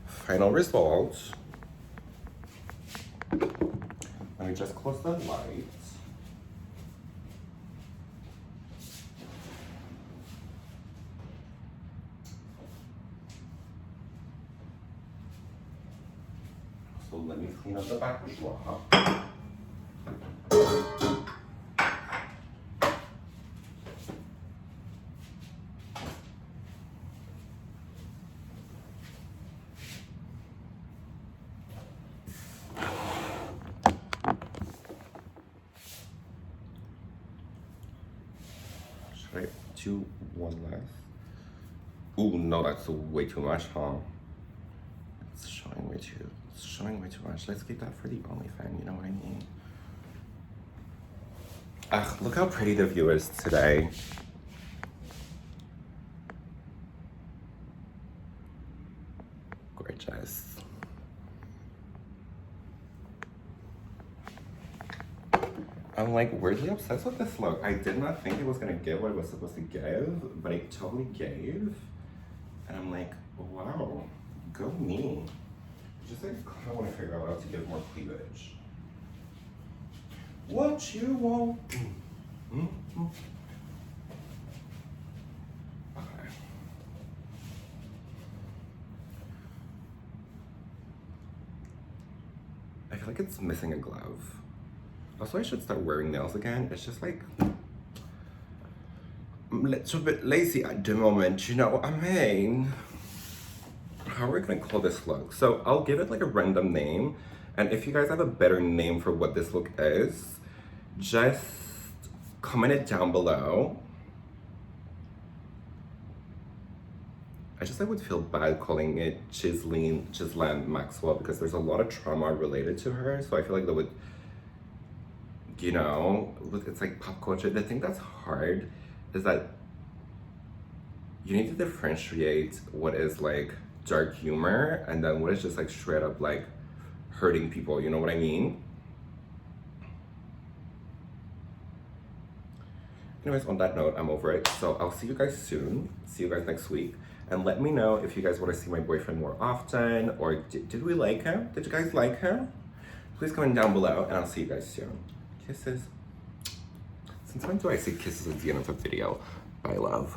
Final result. Let me just close the lights. So let me clean up the backdrop. Should I do one less? Ooh, no, that's way too much, huh? It's showing way too much. Let's keep that for the OnlyFans, you know what I mean? Ugh, look how pretty the view is today. Gorgeous. I'm like weirdly obsessed with this look. I did not think it was gonna give what it was supposed to give, but it totally gave. And I'm like, wow, go me. Just like, I want to figure out how to give more cleavage. What you want? Okay. I feel like it's missing a glove. Also, I should start wearing nails again. It's just like, I'm a little bit lazy at the moment, you know what I mean? How are we gonna call this look? So I'll give it like a random name. And if you guys have a better name for what this look is, just comment it down below. I just would feel bad calling it Ghislaine Maxwell because there's a lot of trauma related to her. So I feel like that would, you know, it's like pop culture. The thing that's hard is that you need to differentiate what is like dark humor and then what is just like straight up like hurting people, you know what I mean? Anyways, on that note, I'm over it. So I'll see you guys soon. See you guys next week. And let me know if you guys want to see my boyfriend more often or did we like him? Did you guys like him? Please comment down below and I'll see you guys soon. Kisses. Since when do I say kisses at the end of a video? Bye, love.